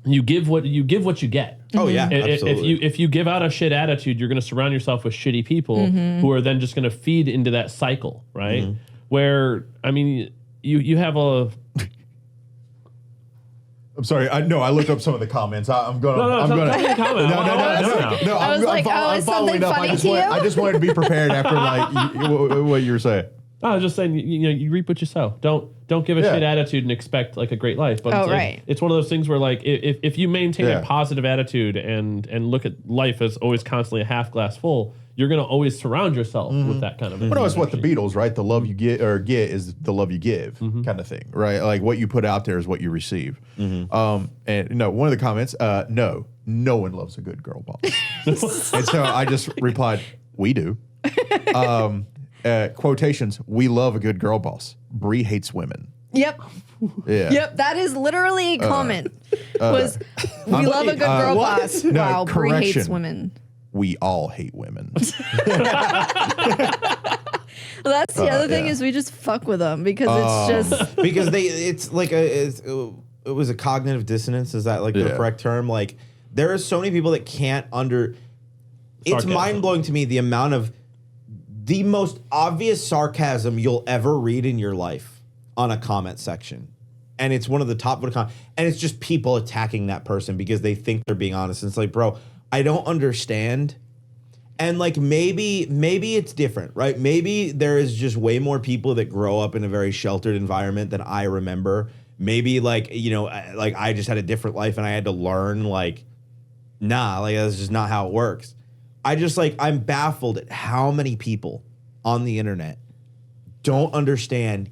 you give what you get. Oh yeah, absolutely. If you give out a shit attitude, you're going to surround yourself with shitty people who are then just going to feed into that cycle, right? Where I mean, you have a I'm sorry. I looked up some of the comments. I'm gonna. I'm tell gonna. me the comment. No. I was like, I'm is following something up. funny to you? I just wanted to be prepared after what you were saying. I was just saying, you reap what you sow. Don't give a shit attitude and expect like a great life. But it's one of those things where like if you maintain a positive attitude and look at life as always constantly a half glass full, you're gonna always surround yourself with that kind of. Well, no, it's what the Beatles, right? The love you get is the love you give, kind of thing, right? Like what you put out there is what you receive. And one of the comments, no one loves a good girl boss, and so I just replied, we do. Quotations, we love a good girl boss. Bree hates women. Yep. Yeah. Yep. That is literally a comment. We love a good girl boss. No, wow. Bree hates correction. women. We all hate women. Well, that's the other thing is we just fuck with them because it's just because it was a cognitive dissonance. Is that like the correct term? Like there are so many people that can't It's mind blowing to me the amount of the most obvious sarcasm you'll ever read in your life on a comment section. And it's one of the top voted comments. And it's just people attacking that person because they think they're being honest. And it's like, bro, I don't understand. And like maybe it's different, right? Maybe there is just way more people that grow up in a very sheltered environment than I remember. Maybe like, like I just had a different life and I had to learn like, nah, like that's just not how it works. I'm baffled at how many people on the internet don't understand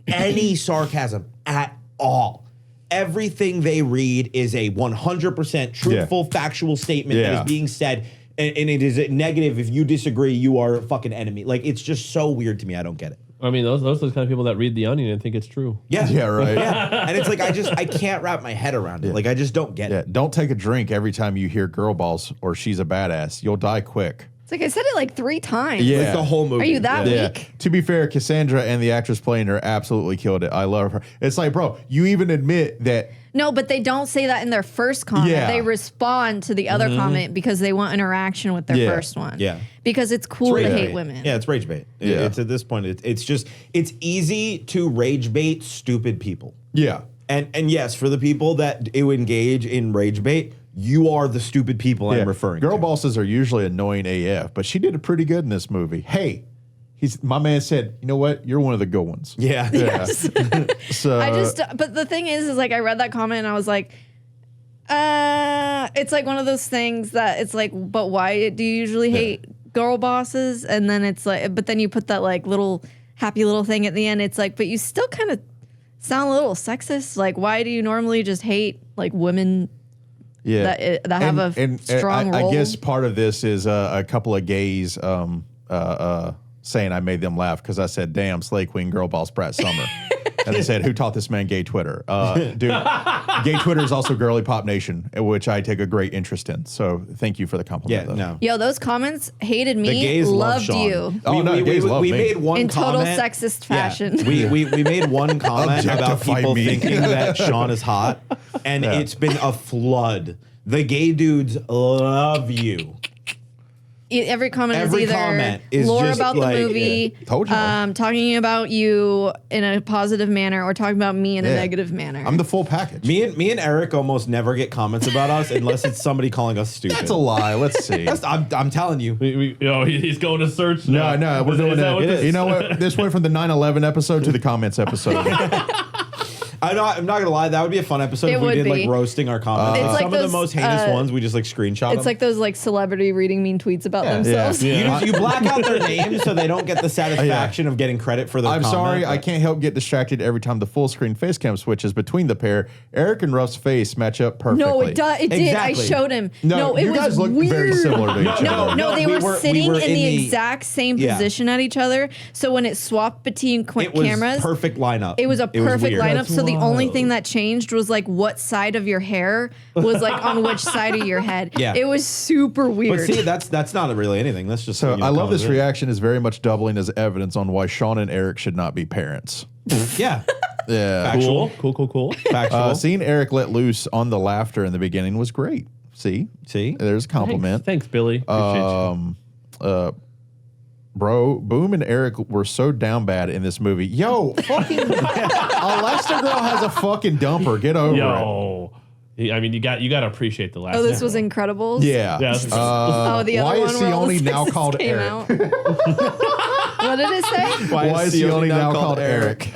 any sarcasm at all. Everything they read is a 100% truthful, factual statement that is being said, and it is a negative. If you disagree, you are a fucking enemy. Like, it's just so weird to me. I don't get it. I mean, those are the kind of people that read The Onion and think it's true. Yeah. Yeah, right. Yeah. And it's like, I can't wrap my head around it. Like, I just don't get it. Don't take a drink every time you hear girl boss or she's a badass. You'll die quick. it's like I said it like 3 times. Yeah. Like the whole movie. Are you that weak? To be fair, Cassandra and the actress playing her absolutely killed it. I love her. It's like, bro, you even admit that. No, but they don't say that in their first comment. Yeah. They respond to the other comment because they want interaction with their first one. Yeah. Because it's cool to hate women. Yeah, it's rage bait. Yeah. It's at this point, it's easy to rage bait stupid people. Yeah. And yes, for the people that do engage in rage bait, you are the stupid people I'm referring to. Girl bosses are usually annoying AF, but she did it pretty good in this movie. Hey, my man said, you know what? You're one of the good ones. Yeah. Yes. So but the thing is like I read that comment and I was like, it's like one of those things that it's like, but why do you usually hate girl bosses? And then it's like, but then you put that like little happy little thing at the end. It's like, but you still kind of sound a little sexist. Like, why do you normally just hate like women? Yeah, that have a strong role. I guess part of this is a couple of gays saying I made them laugh because I said, "Damn, Slay Queen, girl boss, Brad Summer," and they said, "Who taught this man gay Twitter?" Dude, gay Twitter is also girly pop nation, which I take a great interest in. So thank you for the compliment. Yeah, no. Yo, those comments hated me. The gays loved love Sean. you. Oh, no, gays love we me. made one In comment. total sexist fashion. Yeah, we made one comment about Objectify people me. thinking that Sean is hot, and it's been a flood. The gay dudes love you. Every comment Every is either comment is lore just about like, the movie, Told you. talking about you in a positive manner, or talking about me in a negative manner. I'm the full package. Me and Eric almost never get comments about us unless it's somebody calling us stupid. That's a lie. Let's see. I'm telling you. He's going to search now. No, we're doing that. that. You know what? This went from the 9/11 episode to the comments episode. I'm not gonna lie, that would be a fun episode It if we would did be. like roasting our comments. It's like some of the those, most heinous ones we just like screenshot it's them. like those like celebrity reading mean tweets about themselves. Yeah. You black out their names so they don't get the satisfaction of getting credit for their I'm comment, sorry, but- I can't help get distracted every time the full screen face cam switches between the pair. Eric and Ruff's face match up perfectly. No, it does. It did. Exactly. I showed him. No, it you was guys look weird. very similar to each other. No, they we were were sitting in in the the- exact same Yeah. position at each other. So when it swapped between it was cameras, perfect lineup. it was a perfect weird. lineup. That's So the only wild. thing that changed was like what side of your hair was like on which side of your head. Yeah. It was super weird. But see, that's not really anything. That's just So I love this comment. reaction is very much doubling as evidence on why Sean and Eric should not be parents. Yeah, Yeah. Factual. Cool. factual. Seeing Eric let loose on the laughter in the beginning was great. See? See? There's a compliment. Thanks, Billy. Appreciate you. Bro, Boom and Eric were so down bad in this movie. Yo, fucking Elastigirl has a fucking dumper. Get over it. Yo. I mean, you got to appreciate the last. Oh, this was Incredibles? Yeah. Yeah. The other why one is where he all the only now sexes called came Eric? out. What did it say? Why is he only now called Eric?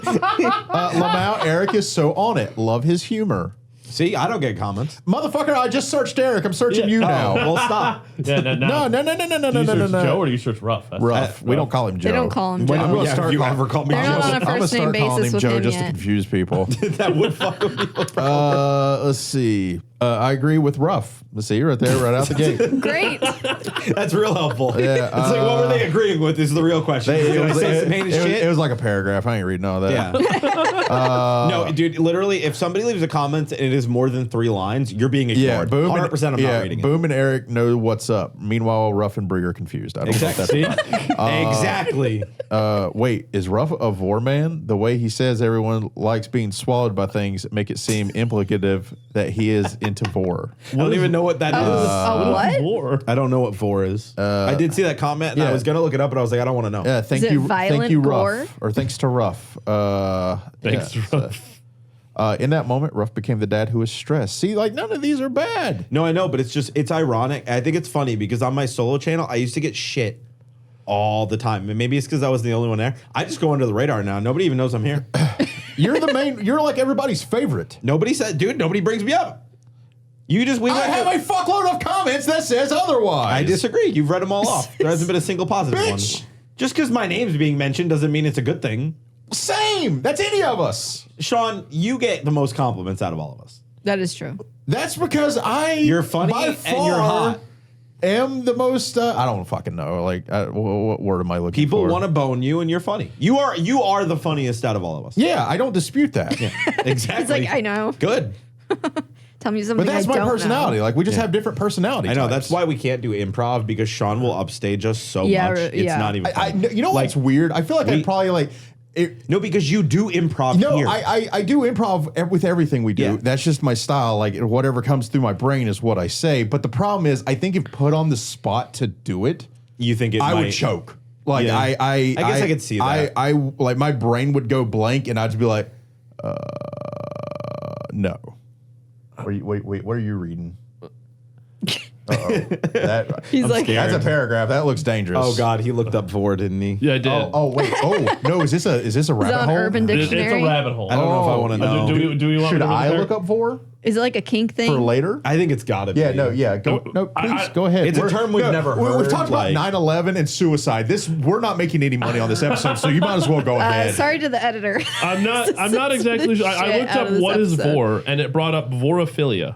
Lamau, Eric is so on it. Love his humor. See, I don't get comments. Motherfucker, I just searched Eric. I'm searching you now. Well, stop. Yeah, No. Do you search Joe or do you search Rough? That's Rough. We don't call him Joe. They don't call him Joe. I'm gonna Yeah, start if you call- ever call me They're Joe, not on a I'm gonna first name start calling basis him with Joe him just to yet. confuse people. that would fuck with me. Let's see. I agree with Rough. Let's see, right there, right out the gate. Great. That's real helpful. Yeah, it's like, what were they agreeing with is the real question. Did I say some heinous shit? It was like a paragraph. I ain't reading all that. Yeah. No, dude, literally, if somebody leaves a comment and it is more than 3 lines, you're being Yeah, ignored. Boom 100% I'm not reading Boom and Eric know what's up. Meanwhile, Ruff and Brie are confused. I don't know if that's it. Exactly. wait, is Ruff a vor man? The way he says everyone likes being swallowed by things make it seem implicative that he is into vor. I don't even know what that is. What? War. I don't know what vor is. I did see that comment, and yeah. I was going to look it up, but I was like, I don't want to know. Yeah, thank Is it you, thank violent you, gore? Ruff, or thanks to Ruff. Thanks, yeah, Rough. in that moment, Ruff became the dad who was stressed. See, like none of these are bad. No, I know, but it's ironic. I think it's funny because on my solo channel, I used to get shit all the time. And maybe it's because I was the only one there. I just go under the radar now. Nobody even knows I'm here. You're the main. You're like everybody's favorite. Nobody said, dude, nobody brings me up. We I went have a fuckload of comments that says otherwise. I disagree. You've read them all off. There hasn't been a single positive Bitch. one. Just because my name's being mentioned doesn't mean it's a good thing. Same. That's any of us. Sean, you get the most compliments out of all of us. That is true. That's because You're funny by and you're hot. am the most. I don't fucking know. Like, what word am I looking People for? want to bone you, and you're funny. You are the funniest out of all of us. Yeah, I don't dispute that. Exactly. It's like, I know. Good. Tell me something But that's I my don't personality. know. Like, we just have different personality I know. types. That's why we can't do improv because Sean will upstage us so Yeah, much. It's yeah. not even. Funny. you know Like, what's weird? I feel like I'd probably like. No, because you do improv here. I do improv with everything we do. Yeah. That's just my style. Like whatever comes through my brain is what I say. But the problem is, I think if put on the spot to do it, You think it I might would choke. Like Yeah. I guess I could see that. I like my brain would go blank, and I'd just be like, no. Wait, what are you reading? That He's like, that's a paragraph. That looks dangerous. Oh God, he looked up for, didn't he? Yeah, I did. Wait. Oh no. Is this a rabbit on hole? Urban It's Dictionary? a rabbit hole. I don't know if I want to know. Do we want Should me to I there? look up for Is it like a kink thing? later? I think it's got to be. Yeah, no, yeah. Go, no, please go ahead. It's a term we've never We've heard, talked about like- 9/11 and suicide. We're not making any money on this episode, so you might as well go ahead. Sorry to the editor. I'm not exactly sure. I Shit looked out up of this what is episode. vor, and it brought up vorophilia.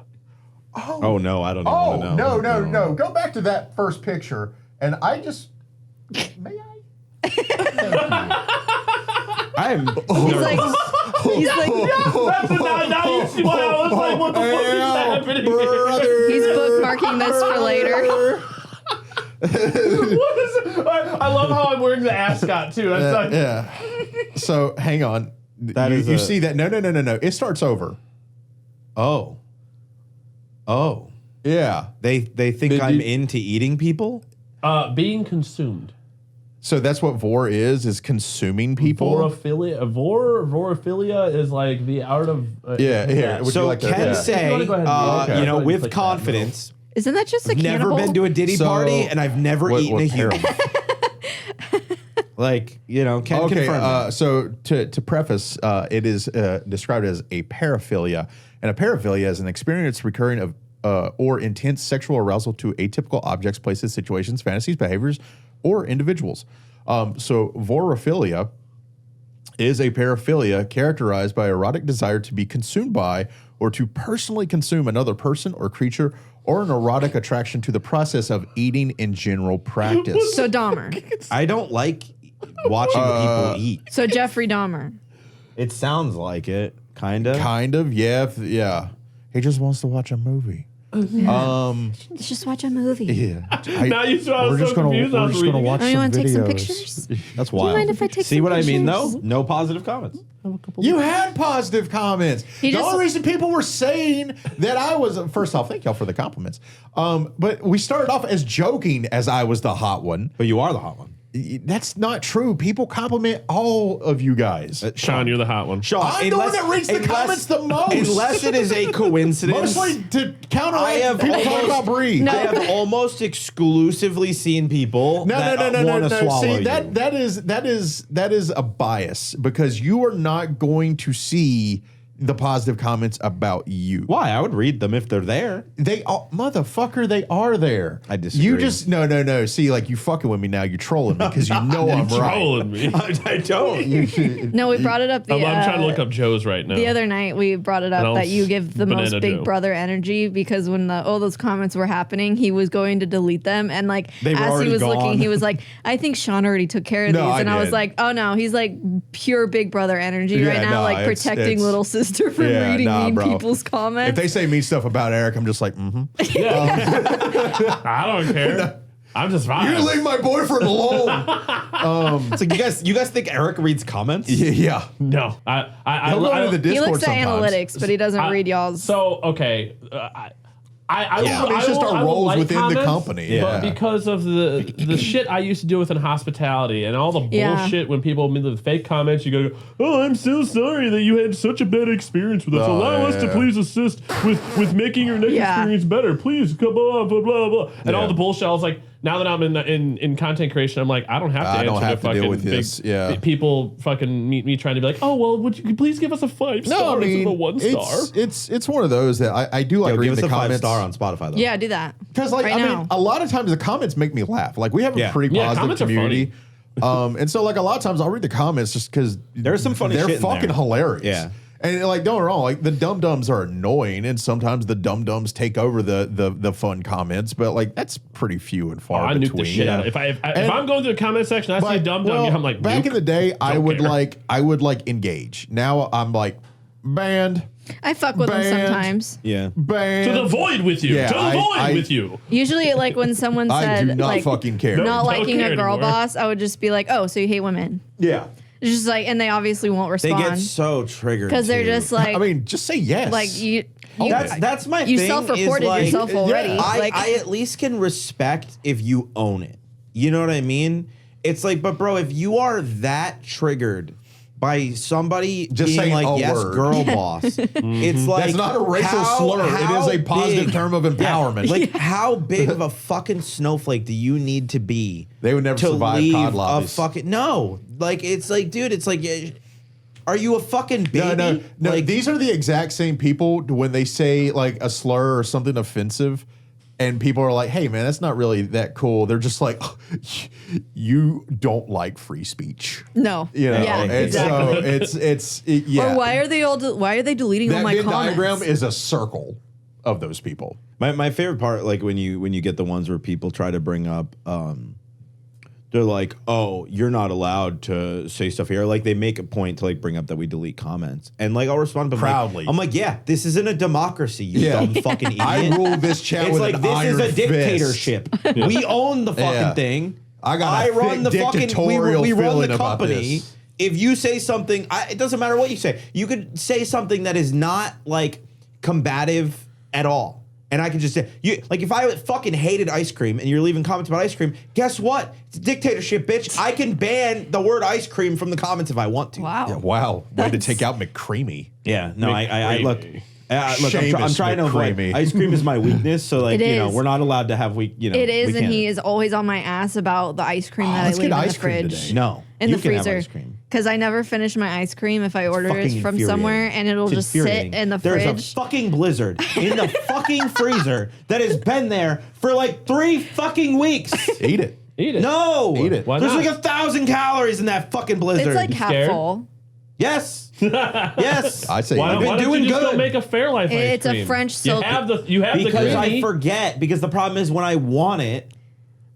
Oh no, I don't even want to know. no. Go back to that first picture, and I just may I? I'm. He's like, Now you see why I was like, what the fuck is happening? brother. he's bookmarking this for later. What is it? I love how I'm wearing the ascot too. That's like, Yeah. So hang on. That you, is you a- see that? No. It starts over. Oh. Yeah. They think Did I'm you- into eating people. being consumed. So that's what vor is consuming people. Vorophilia is like the art of Yeah, here. Would you So like to- Ken yeah. say, You wanna go ahead and do it? Okay. Go ahead with and click that, confidence, Isn't that just a never cannibal? been to a Diddy So- party, and I've never What- eaten what a human. parable? Like, Ken Okay, confirm that. so to preface, it is described as a paraphilia, and a paraphilia is an experience recurring of or intense sexual arousal to atypical objects, places, situations, fantasies, behaviors, or individuals. So vorophilia is a paraphilia characterized by erotic desire to be consumed by or to personally consume another person or creature, or an erotic attraction to the process of eating in general practice. So Dahmer. I don't like watching people eat. So Jeffrey Dahmer. It sounds like it, kind of. Kind of, yeah, yeah. He just wants to watch a movie. Let's just watch a movie. Yeah. Now you saw I was so confused. I was reading it. Oh, you want to take some pictures? That's wild. mind if I take See some what I mean, pictures? though? No positive comments. You had positive comments. He The just- only reason people were saying that I was, first off, thank y'all for the compliments. But we started off as joking as I was the hot one. But you are the hot one. That's not true. People compliment all of you guys. Sean, you're the hot one. Sean, I'm the one that reads the comments the most. Unless it is a coincidence. Mostly to I counteract have people talking almost- about Bree. No. I have almost exclusively seen people that want to swallow See, you. that is a bias because you are not going to see the positive comments about you. Why? I would read them if they're there. They are, motherfucker, they are there. I disagree. You just no. See, like you fucking with me now. You're trolling me because you know I'm right. Trolling me. I don't. No, we brought it up. I'm trying to look up Joe's right now. The other night we brought it up And that you give the most Banana Big Joe. Brother energy because when all those comments were happening, he was going to delete them and like They were as he already was gone. looking, he was like, "I think Sean already took care of No, these," I and I was did. like, "Oh no, he's like pure Big Brother energy Yeah, right now, no, like it's- protecting it's- little sister from Yeah, reading nah, mean bro. people's comments." If they say mean stuff about Eric, I'm just like, I don't care. I'm just fine. You leave my boyfriend alone. It's like you guys think Eric reads comments? Yeah. No, I He'll go into the he Discord looks at sometimes. analytics, but he doesn't read y'all's. So okay, I Yeah. It's just our will roles like within the comments, company, but yeah. because of the shit I used to do within hospitality and all the Yeah. bullshit when people made the fake comments, you go, "Oh, I'm so sorry that you had such a bad experience with us. Oh, Allow us to yeah. please assist with making your next Yeah. experience better. Please, come on, blah blah blah." And Yeah. all the bullshit. I was like, now that I'm in content creation, I'm like, I don't have to I answer don't have to to deal fucking with this, yeah. people fucking meet me trying to be like, "Oh well, would you please give us a 5 No, star I mean, instead of a 1 star?" it's one of those that I do like Yo, reading give us the a 5 comments. star on Spotify though. Yeah, do that. Because, like, Right I now. mean, a lot of times the comments make me laugh. Like, we have a Yeah. pretty Yeah, positive comments are community. And so, like, a lot of times I'll read the comments just because There's some funny they're shit in fucking there. hilarious. Yeah. And, like, don't get me wrong, like, the dum-dums are annoying, and sometimes the dum-dums take over the fun comments, but, like, that's pretty few and far I between. nuke the shit out of it. If And- I'm going through the comment section, I see But, dumb well, I'm like, back nuke. in the day, I Don't would care. engage. Now I'm like, banned, I fuck with them Banned. sometimes. Yeah. banned. To the void with you. Yeah, to the void with you. Usually, like when someone I said do not like fucking care. No. not Don't liking care a girl anymore. boss, I would just be like, "Oh, so you hate women?" Yeah. It's just like, and they obviously won't They get respond so triggered because they're too. just like, I mean, just say yes. like you. That's my You thing. self-reported is like, yourself already. yeah, I, like, I at least can respect if you own it. You know what I mean? It's like, but bro, if you are that triggered by somebody Just being saying like, a yes, word. girl boss, it's like That's not a racial slur. It is a positive term of empowerment. Like, how big of a fucking snowflake do you need to be? They would never to survive leave COD a lobbies. fucking no. Like, it's like, dude, it's like, are you a fucking baby? No. Like, These are the exact same people when they say like a slur or something offensive, and people are like, "Hey, man, that's not really that cool." They're just like, "You don't like free speech." no, You know, yeah, and exactly. so yeah. Or why are they deleting all that my Venn comments? diagram is a circle of those people. My favorite part, like when you get the ones where people try to bring up, they're like, "Oh, you're not allowed to say stuff here." Like they make a point to like bring up that we delete comments, and like I'll respond but Proudly. I'm like, "Yeah, this isn't a democracy, you dumb fucking idiot." I rule this chat It's with like an this iron is a fist. dictatorship. We own the fucking Yeah. thing. I got a run the thick fucking. dictatorial We run feeling the about company. this. If you say something, it doesn't matter what you say. You could say something that is not like combative at all. And I can just say, like, if I fucking hated ice cream and you're leaving comments about ice cream, guess what? It's a dictatorship, bitch. I can ban the word ice cream from the comments if I want to. Wow. Yeah, wow, way to That's- take out McCreamy. Yeah, no, I look. McCreamy. Look, I'm Seamus trying to avoid. McCreamy. Ice cream is my weakness, so like It you know, is. we're not allowed to have weak. You know, It is, we and can't. he is always on my ass about the ice cream that I let's leave get in the ice cream fridge. today. No, In you the can have freezer. ice cream. Because I never finish my ice cream if I order it Fucking from somewhere, infuriating. and it'll It's just sit infuriating. in the There's fridge. a fucking blizzard in the fucking freezer that has been there for like 3 fucking weeks. Eat it. Eat it. No, Eat it. Why There's not? like 1,000 calories in that fucking blizzard. It's like half scared? full. yes, yes. I say Why eat don't, it. why don't doing you just good. go make a Fairlife ice It's a cream? French silk. You have the Because I creamy. forget. Because the problem is when I want it,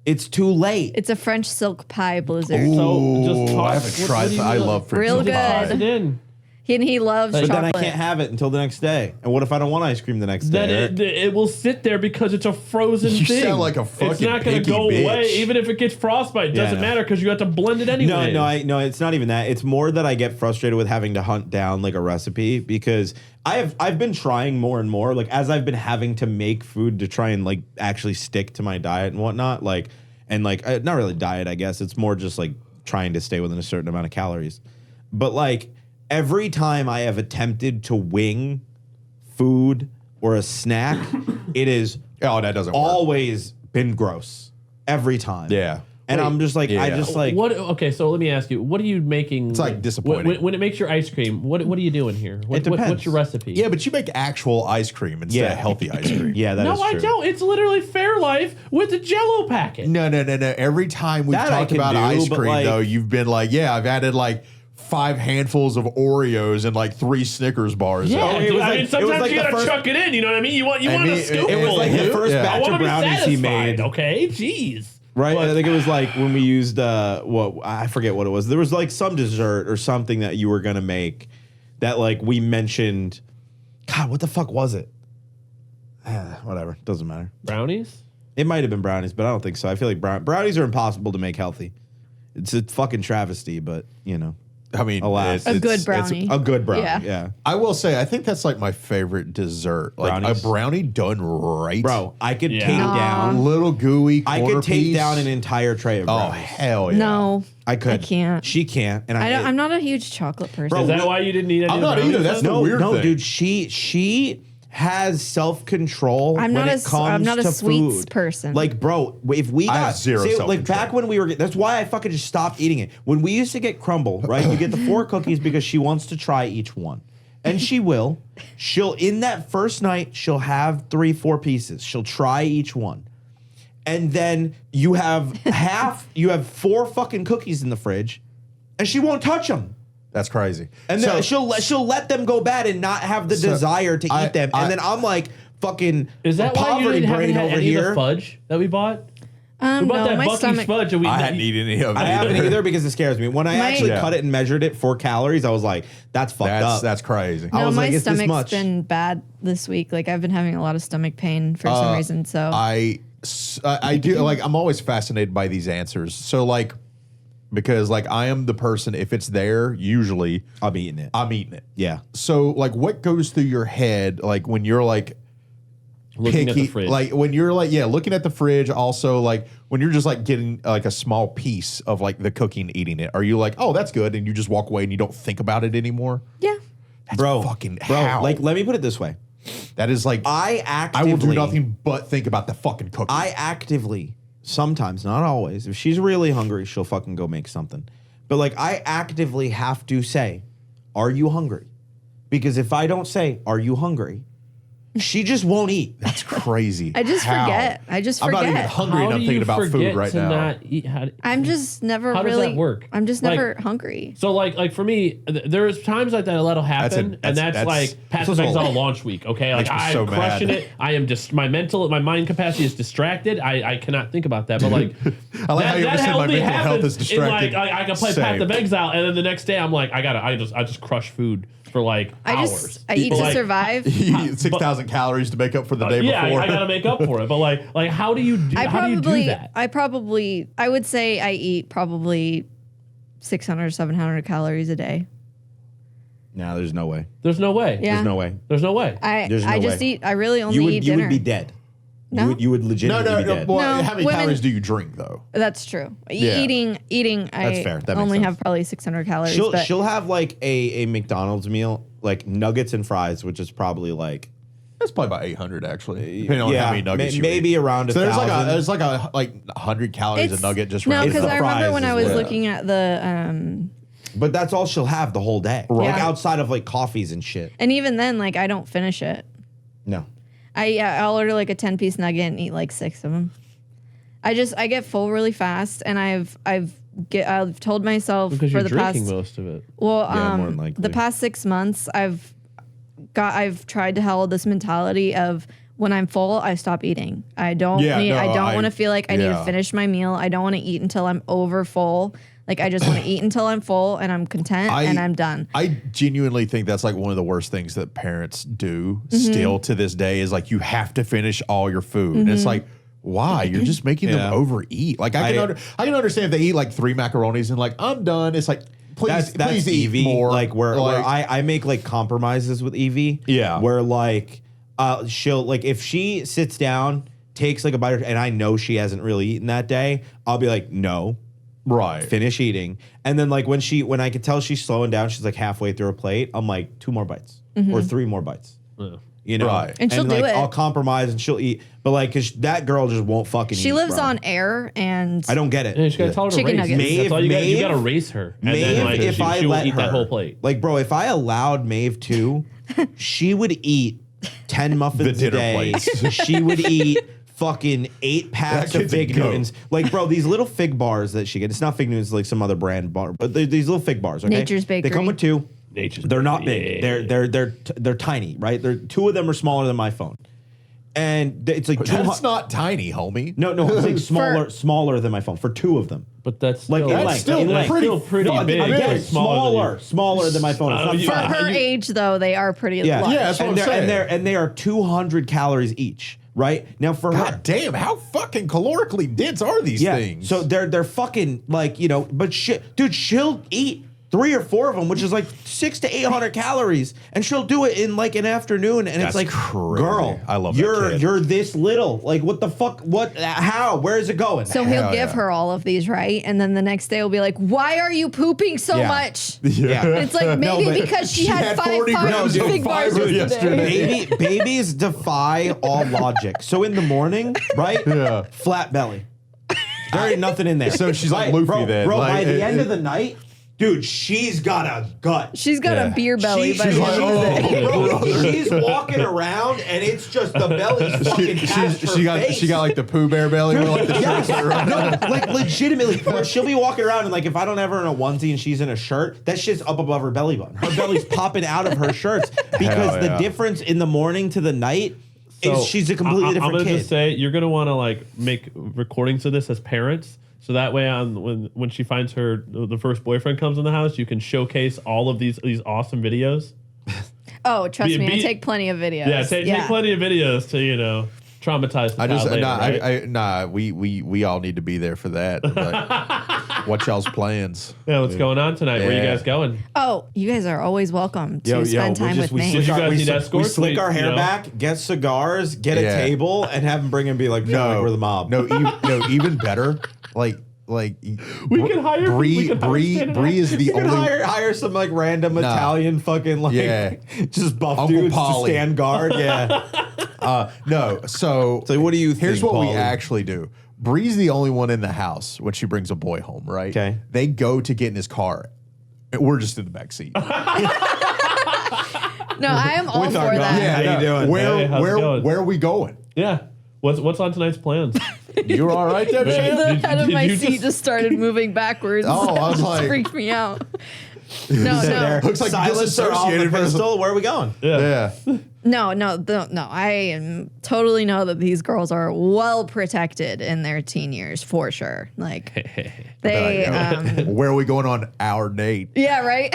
it's too late. It's a French silk pie blizzard. So just Ooh, toss. I haven't what tried do you that. I do? love French Real silk good. pie. Toss it in. He loves But chocolate. then I can't have it until the next day. And what if I don't want ice cream the next day? Then it will sit there because it's a frozen You thing. sound like a It's fucking not going to picky go away, bitch. even if it gets frostbite. It Yeah, doesn't no. matter because you have to blend it anyway. No, it's not even that. It's more that I get frustrated with having to hunt down like a recipe because I've been trying more and more, like as I've been having to make food to try and like actually stick to my diet and whatnot, like not really diet, I guess. It's more just like trying to stay within a certain amount of calories. But like every time I have attempted to wing food or a snack, it is that doesn't work. always been gross every time. Yeah. And Wait, I'm just like, I yeah. just like, What? Okay, so let me ask you: what are you making? It's like disappointing. when it makes your ice cream. What are you doing here? It depends. What's your recipe? Yeah, but you make actual ice cream instead Yeah. of healthy ice cream. yeah, that is no, true. I don't. It's literally Fairlife with a Jello packet. No. Every time we've That I talked can about do, ice but, cream, like- though, you've been like, yeah, I've added like 5 handfuls of Oreos and like 3 Snickers bars. Yeah, Oh, it dude, was I like- mean, it was sometimes like you the gotta first- chuck it in. You know what I mean? You want I a mean, scoopful. It was like the first Yeah. I batch want of to be brownies he satisfied. made. Okay, jeez. Right? But- I think it was like when we used I forget what it was. There was like some dessert or something that you were gonna make that like we mentioned. God, what the fuck was it? Whatever, doesn't matter. Brownies. It might have been brownies, but I don't think so. I feel like brownies are impossible to make healthy. It's a fucking travesty, but you know, I mean, Alas. A good brownie. a good brownie. Yeah. Yeah. I will say, I think that's like my favorite dessert. Like Brownies? a brownie done right. Bro, I could Yeah. take Aw. A down. little gooey I corner could take piece. down an entire tray of Oh, brownies. hell yeah. No, I could. I can't. She can't. And I'm not a huge chocolate person. Bro, Is that why you didn't eat any? I'm of the not either. brownies That's then? the weird thing. dude. She has self control. I'm when not it a- comes I'm not a to sweets food. person. Like, bro, if we I got have zero like self-control. back when we were, that's why I fucking just stopped eating it. When we used to get crumble, right? You get the 4 cookies because she wants to try each one, and she will. She'll in that first night, she'll have 3-4 pieces. She'll try each one. And then you have you have 4 fucking cookies in the fridge, and she won't touch them. That's crazy. And then she'll let them go bad and not have the desire to eat them. And then I'm like fucking Is that why you poverty didn't brain have over any of here. the fudge that we bought? We bought no, that my Bucky's stomach. fudge, and we I hadn't eaten any of it. I haven't either because it scares me. When I My- actually Yeah. cut it and measured it for calories, I was like, that's fucked up. That's crazy. I No, was my like, it's this stomach's much. been bad this week. Like I've been having a lot of stomach pain for some reason. So I do like. I'm always fascinated by these answers. So like, because like I am the person. If it's there, usually I'm eating it. I'm eating it. Yeah. So like, what goes through your head like when you're like Looking at the picky, fridge. like when you're like looking at the fridge. Also like when you're just like getting like a small piece of like the cookie and eating it. Are you like, oh, that's good, and you just walk away and you don't think about it anymore? yeah, Bro, fucking bro, how? like let me put it this way. That is like I will do actively nothing but think about the fucking cookie. I actively, sometimes, not always, if she's really hungry, she'll fucking go make something. But like, I actively have to say, are you hungry? Because if I don't say, are you hungry? She just won't eat. That's crazy. I just How? forget. I just I'm not even forget. hungry and How I'm do thinking you about food forget right to now. not eat? I'm just never How does really. that work? I'm just Like- never hungry. So like for me, there's times like that'll happen, and that's like passive that's on a- a launch week. Okay, like Makes me I'm so crushing mad. it. I am just my mind capacity is distracted. I cannot think about that. But like, I like how you ever said my only mental health happens is distracted. In like I can play Same. Path of Exile, and then the next day I'm like I just crush food for like hours. I eat But, to like, survive. You eat 6,000 calories to make up for the day yeah, before. I gotta make up for it. But like how do you do? How do you do that? I would say I eat probably 600, 700 calories a day. No, there's no way. There's no way. Yeah. There's no way. There's no way. There's no I just way. eat. I really only eat You dinner. would be dead. No? You would legitimately be dead. Boy, No, how many women- calories do you drink though? That's true. Yeah. Eating. That's fair. That makes only sense. have probably 600 calories. She'll but she'll have like a McDonald's meal, like nuggets and fries, which is probably like That's probably about 800 actually, depending on yeah, how many nuggets you maybe eat. around So there's 1,000. like a 100 calories a nugget just no, right because the I remember fries when I is was what- looking at the But that's all she'll have the whole day. Right. Like Yeah. outside of like coffees and shit. and even then, like I don't finish it. No. I'll order like a 10-piece nugget and eat like 6 of them. I get full really fast, and I've told myself Because for you're the drinking past most of it. well Yeah, more than likely. the past 6 months I've tried to hold this mentality of when I'm full I stop eating. I don't Yeah, no, want to feel like I need to yeah. finish my meal. I don't want to eat until I'm over full. Like, I just want to eat until I'm full and I'm content and I'm done. I genuinely think that's like one of the worst things that parents do Mm-hmm. still to this day is like you have to finish all your food. And it's like, why? You're just making them overeat. Like I can understand if they eat like 3 macaronis and like I'm done. It's like please eat Evie, more. Like where I make like compromises with Evie. Yeah. Where like she'll like if she sits down, takes like a bite, and I know she hasn't really eaten that day, I'll be like, no. Right. Finish eating. And then like when I can tell she's slowing down, she's like halfway through a plate, I'm like 2 more bites or 3 more bites. Yeah. You know, Right. And she'll do like, it. I'll compromise and she'll eat, but like, cause that girl just won't fucking. She eat, lives bro. on air, and I don't get it. Yeah, you just gotta tell her to Chicken race. nuggets. That's all you got. You Maeve- gotta race her, and Maeve, then like if I she will let eat her, that whole plate. like, bro, if I allowed Maeve to, she would eat 10 muffins The a dinner day. plates. She would eat fucking 8 packs That of kid's a Fig goat. Newtons. Like, bro, these little fig bars that she gets, it's not Fig Newtons, like some other brand bar, but these little fig bars, okay? Nature's They Bakery. come with 2. Nature's They're not Bakery. big. They're tiny, right? 2 of them are smaller than my phone. And it's like That's not tiny, homie. No, it's like smaller than my phone for 2 of them. But that's Like still, in That's length, still in pretty- length. still pretty No, big. again, but smaller than my phone. It's not you- for fat. her age, though, they are pretty Yeah, large. Yeah, that's what I'm saying. and they are 200 calories each, right? Now for her, God damn, how fucking calorically dense are these things? so they're fucking like, you know, but shit, dude, she'll eat 3 or 4 of them, which is like 600 to 800 calories, and she'll do it in like an afternoon, and That's it's like, crazy. girl, I love that kid. you're this little, like, what the fuck, what, how, where is it going? So he'll Hell give yeah. her all of these, right? And then the next day he'll be like, "Why are you pooping so Yeah. much?" yeah. It's like maybe but because she she had had 5 40 grams of big bars fiber yesterday. yesterday. Babies defy all logic. So in the morning, right? Yeah. Flat belly. There ain't nothing in there. So she's like Luffy bro, then, Bro, like, by the it- end of the night, dude, she's got a gut. She's got Yeah. a beer belly by she's the like, end of the day. oh. Bro, she's walking around and it's just the belly's fucking past her face. she got like the Pooh Bear belly with like the Yes. shirts around. No, like legitimately, where she'll be walking around and like if I don't have her in a onesie and she's in a shirt, that shit's up above her belly button. Her belly's popping out of her shirts because Hell the yeah. difference in the morning to the night is she's a completely I'm different gonna kid. just say you're gonna want to like make recordings of this as parents, so that way when she finds the first boyfriend comes in the house, you can showcase all of these awesome videos. Oh, trust Be- me, I be- take plenty of videos. Yeah, take plenty of videos to traumatize the I just child later, right? we all need to be there for that. Like, what y'all's plans? Yeah, what's going on tonight? Where you Yeah. guys going? Oh, you guys are always welcome to spend time with me. Did you guys need we escorts? slick our hair You know? back, get cigars, get a Yeah. table, and have them bring and be like, no, we're the mob. No, even better. Like We can hire- Bree. we can hire Bree stand-up is the You can only. hire some like random Italian fucking like Yeah. just buff Uncle dudes Polly. to stand guard. Yeah. No, so So what do you Here's think, what we Paulie? actually do. Bree's the only one in the house when she brings a boy home, right? Okay. They go to get in his car. And we're just in the back seat. No, I am all With for our that. guy. How you doing? Where Hey, how's it going? where are we going? Yeah. What's on tonight's plans? You're all right there, Yeah. champ? The Did- head of did my you seat just- just started moving backwards. Oh, I was It like- freaked me out. No, Sit there. no, Looks like Silencer off the disassociated person. pistol. Where are we going? Yeah. no. I am totally know that these girls are well protected in their teen years for sure. Like they, Where are we going on our date? yeah, right.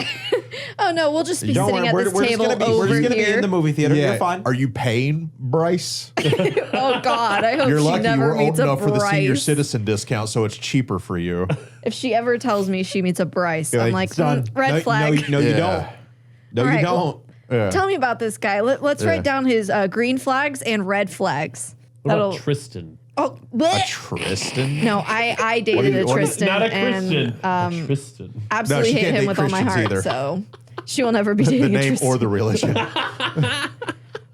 Oh no, we'll just be Don't sitting worry. at We're this just table gonna be. We're over just gonna be here. in the movie theater. Yeah. You're fine. Are you paying Bryce? Oh God, I hope You're she lucky you never were old meets a enough for the senior Bryce. citizen discount, so it's cheaper for you. If she ever tells me she meets a Bryce, You're I'm like, son, red flag. No, you Yeah. don't. No, All you right, don't. well, Yeah. Tell me about this guy. Let's Yeah. write down his green flags and red flags. What about Tristan? Oh, bleh. Tristan? No, I dated do you- a what is- Tristan Not a Christian. and a Tristan. absolutely she hate can't him date with all my Christians heart. either. So she will never be The dating a name Tristan. or the religion.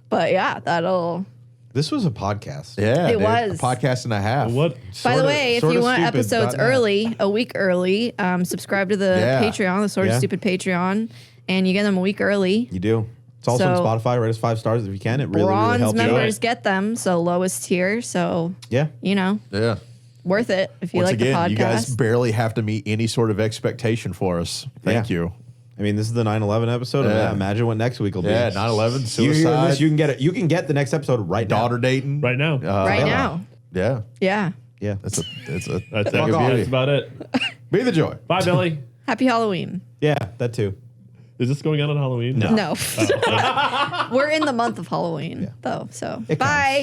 But yeah, that'll. This was a podcast. Yeah, It dude. was. A podcast and a half. What? By the Sorta- way, if sorta you want stupid, episodes not early, a week early, subscribe to the Yeah. Patreon, the Sort of Yeah. Stupid Patreon, and you get them a week early. You do. It's also on So- Spotify. Rate us 5 stars if you can. It really, really Bronze helps you members out. get them, so lowest tier. So Yeah. you know, Yeah. worth it if you Once like again, the podcast. you guys barely have to meet any sort of expectation for us. Thank Yeah. you. I mean, this is the 9/11 episode. And Yeah. imagine what next week will be. Yeah, 9/11, You hear suicide, this, you can get it. You can get the next episode right now. daughter dating. Right now. right yeah. now. Yeah. Yeah. Yeah. It's a That's, thing of that's beauty. about it. Be the joy. Bye, Billy. Happy Halloween. Yeah, that too. Is this going on Halloween? No. No. We're in the month of Halloween, though. So, It counts. bye.